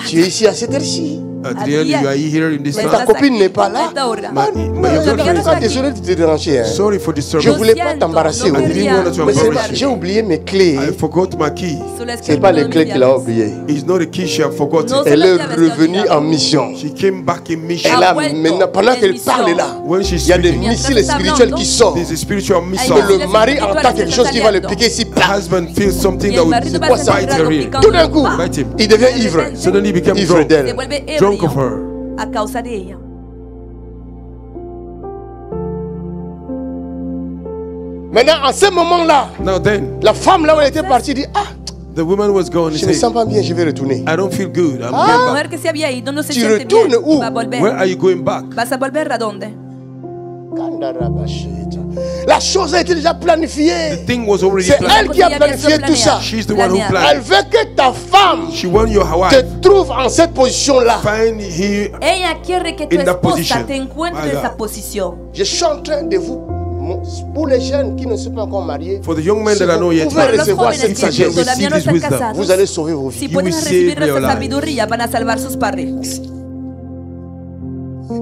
tu es ici à cette heure-ci. Adrienne, you are here in this Mais Estás ta time. copine aquí n'est pas là. a esta hora. My Je girlfriend suis is pas here. désolé de te déranger. Hein. Sorry for Je disturbing. voulais pas siento, t'embarrasser. no oui. I didn't want to Mais c'est embarrass pas- j'ai you. oublié mes clés. I forgot my key. Solo es que C'est pas les olvidado clés mis qu'il a llaves. oubliées. It's not the key she had forgotten. No. Elle las est llaves que ha revenue olvidado. en mission. She came back in mission. Elle a vuelto maintenant, pendant en qu'elle mission. parle là, When she's il y a des speaking, missiles Mientras está spirituels qui hablando, sortent. there's a spiritual Que missile. le mari espirituales entend quelque están chose qui va le saliendo. piquer ici. The husband feels something Y that el will marido va quoi a ça? bite sentir her algo ear. picando Tout d'un en coup, el Bite him. il devient De ivre. repente, Suddenly he became Ivre drunk. d'elle. se vuelve Drunk of ebrio her. a causa de ella. Maintenant, en ce moment-là, Now then, la femme là où elle était partie dit, ah, the woman was gone and je me said, sens pas bien, je vais retourner. I don't feel good. I'm La going back. mujer que se había ido no se Tu siente retournes bien. où? Va a volver. Where are you going back? ¿Vas a volver a dónde? La chose a été déjà The planifiée. thing was already C'est planned. elle qui a planifié tout ça. She's the one who Planeado. Elle planned. veut que ta femme She want your wife te trouve en cette position-là. find here. Ella quiere que tu In that esposa position. te encuentre My en esa God. posición. Je suis en train de vous, pour les jeunes qui ne sont pas encore mariés, For the young men si that are vous not yet pouvez Para los recevoir jóvenes cette que sagesse. sagesse, todavía no Receive están this wisdom. casados, vous allez sauver vos si vies. pueden will recibir save your esa life. sabiduría, van a salvar sus parejas.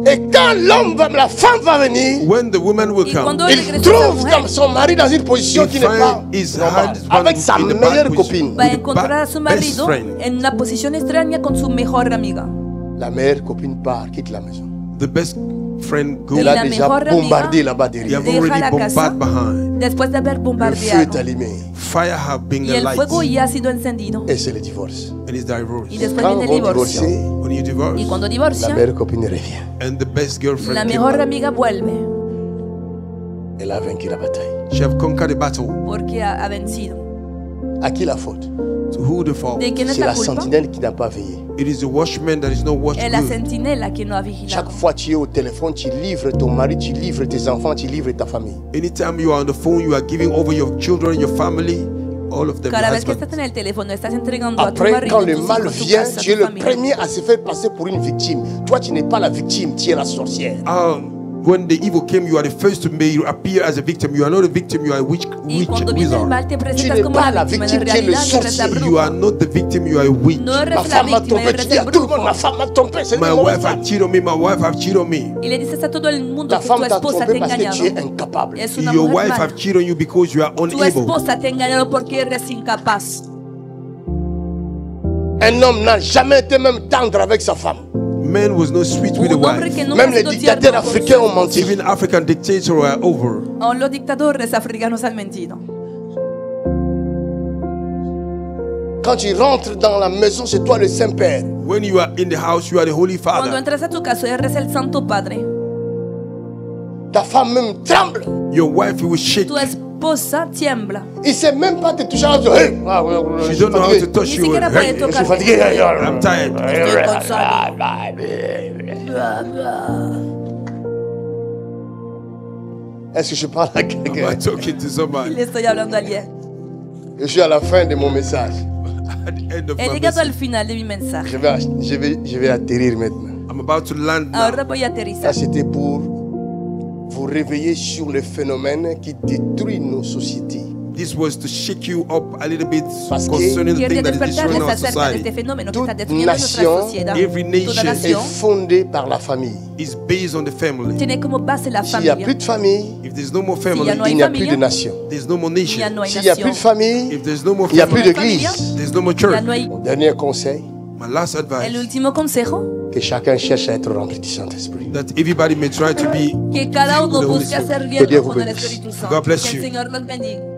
Et quand la femme va venir, when the woman will Y come, cuando il regrese esa trouve mujer, comme son mari dans une position he qui n'est pas find his normale, husband avec sa in the meilleure bad copine. position. va a with the encontrar a su best marido friend. en una posición extraña con su mejor amiga. La meilleure copine part, quitte la maison. The best friend goes. Elle la a déjà mejor amiga bombardé là-bas You derrière. have deja already la casa. bombarded behind. Después de haber Le feu bombardeado est allumé Fire have been y el light, fuego ya ha sido encendido, et c'est le divorce. and it's divorce. y después Quand viene el vont divorcio. divorcer, When you divorce, Y cuando la divorcian, meilleure copine revient. and the best la girlfriend came mejor back, amiga vuelve Elle a vaincu la bataille. she have conquered the battle. porque ha vencido. À qui la faute? To who the fault? ¿De quién es C'est la la culpa? sentinelle qui n'a pas veillé. It is the watchman that is not watched Es la good. centinela que no ha vigilado. Chaque fois que tu es au téléphone, tu livres ton mari, tu livres tes enfants, tu livres ta famille. Anytime you are on the phone, you are giving over your children, your family, all of them. Cada your vez que husband. estás en el teléfono, estás entregando a tu Après, marido, quand le tus mal hijos, tu vient, casa, tu es tu le familia. premier à se faire passer pour une victime. Toi, tu n'es pas la victime, tu es la sorcière. When the evil came, you are the first to appear as a victim. You are not a victim, you are a Y cuando viene el wizard. mal, te presentas n'es como pas la la víctima. En victime, tu es le realidad, no eres la sorcier. You are bruja. not the victim, you are a witch. No Ma eres la femme m'a víctima, trompé, tu eres dis à el tout le monde, brujo. ma femme m'a trompé, c'est une My mauvaise wife femme. have cheated on me, my wife have cheated on me. Y le dices a todo el mundo Ta que tu femme t'a esposa te trompé ha parce que tu es engañado. incapable. Es una Your mujer wife mala. have cheated on you because you are Tu unable. esposa te ha engañado porque eres incapaz. Un homme n'a jamais été même tendre avec sa femme. Man was not sweet with the Un hombre wife. que nunca Même ha les sido dictateurs tierno con africains ont su menti. Even African dictators were over. Aún los dictadores africanos han mentido. Quand tu rentres dans la maison, c'est toi le Saint-Père. When you are in the house, you are the Holy Cuando Father. entras a tu casa, eres el Santo Padre. Ta femme même tremble. Your wife will shake. Tu esposa tiembla. Il ne sait même pas te toucher. Hey, je She suis don't know how fatigué. to touch Ni you. siquiera puede Hey, Je suis tocar. fatigué. I'm tired. Estoy cansado. Est-ce que je parle à Am quelqu'un? I talking to somebody? Le estoy hablando a alguien. Je suis à la fin de mon message. At the end of He my llegado al message, final de mi mensaje. Je vais atterrir maintenant. I'm about to land now. Ahora voy a Ça, aterrizar. c'était pour vous réveiller sur le phénomène qui détruit nos sociétés. This was to shake you up a little bit Parce que concerning the Quiero thing that is destroying despertarles our acerca de este society. fenómeno que Toute está destruyendo nuestra nation, sociedad. every Toda nation Est nación fondée par la famille. Is based on the family. tiene como base la S'il n'y a familia. plus de famille, If there's no more ya family, no hay il n'y a familia, plus de nation. there's no more ya nation. no hay S'il n'y a plus de nación, famille, If there's no more il n'y a plus family, d'église. there's no more ya church. no hay. Mon dernier conseil, My last El advice, último consejo, que chacun cherche à être rempli du Saint-Esprit. that everybody may try to be que cada uno filled with the Holy busque Spirit. hacer Que bien Dios vous con el bendiga. Espíritu God Santo. bless Que el you. Señor los bendiga.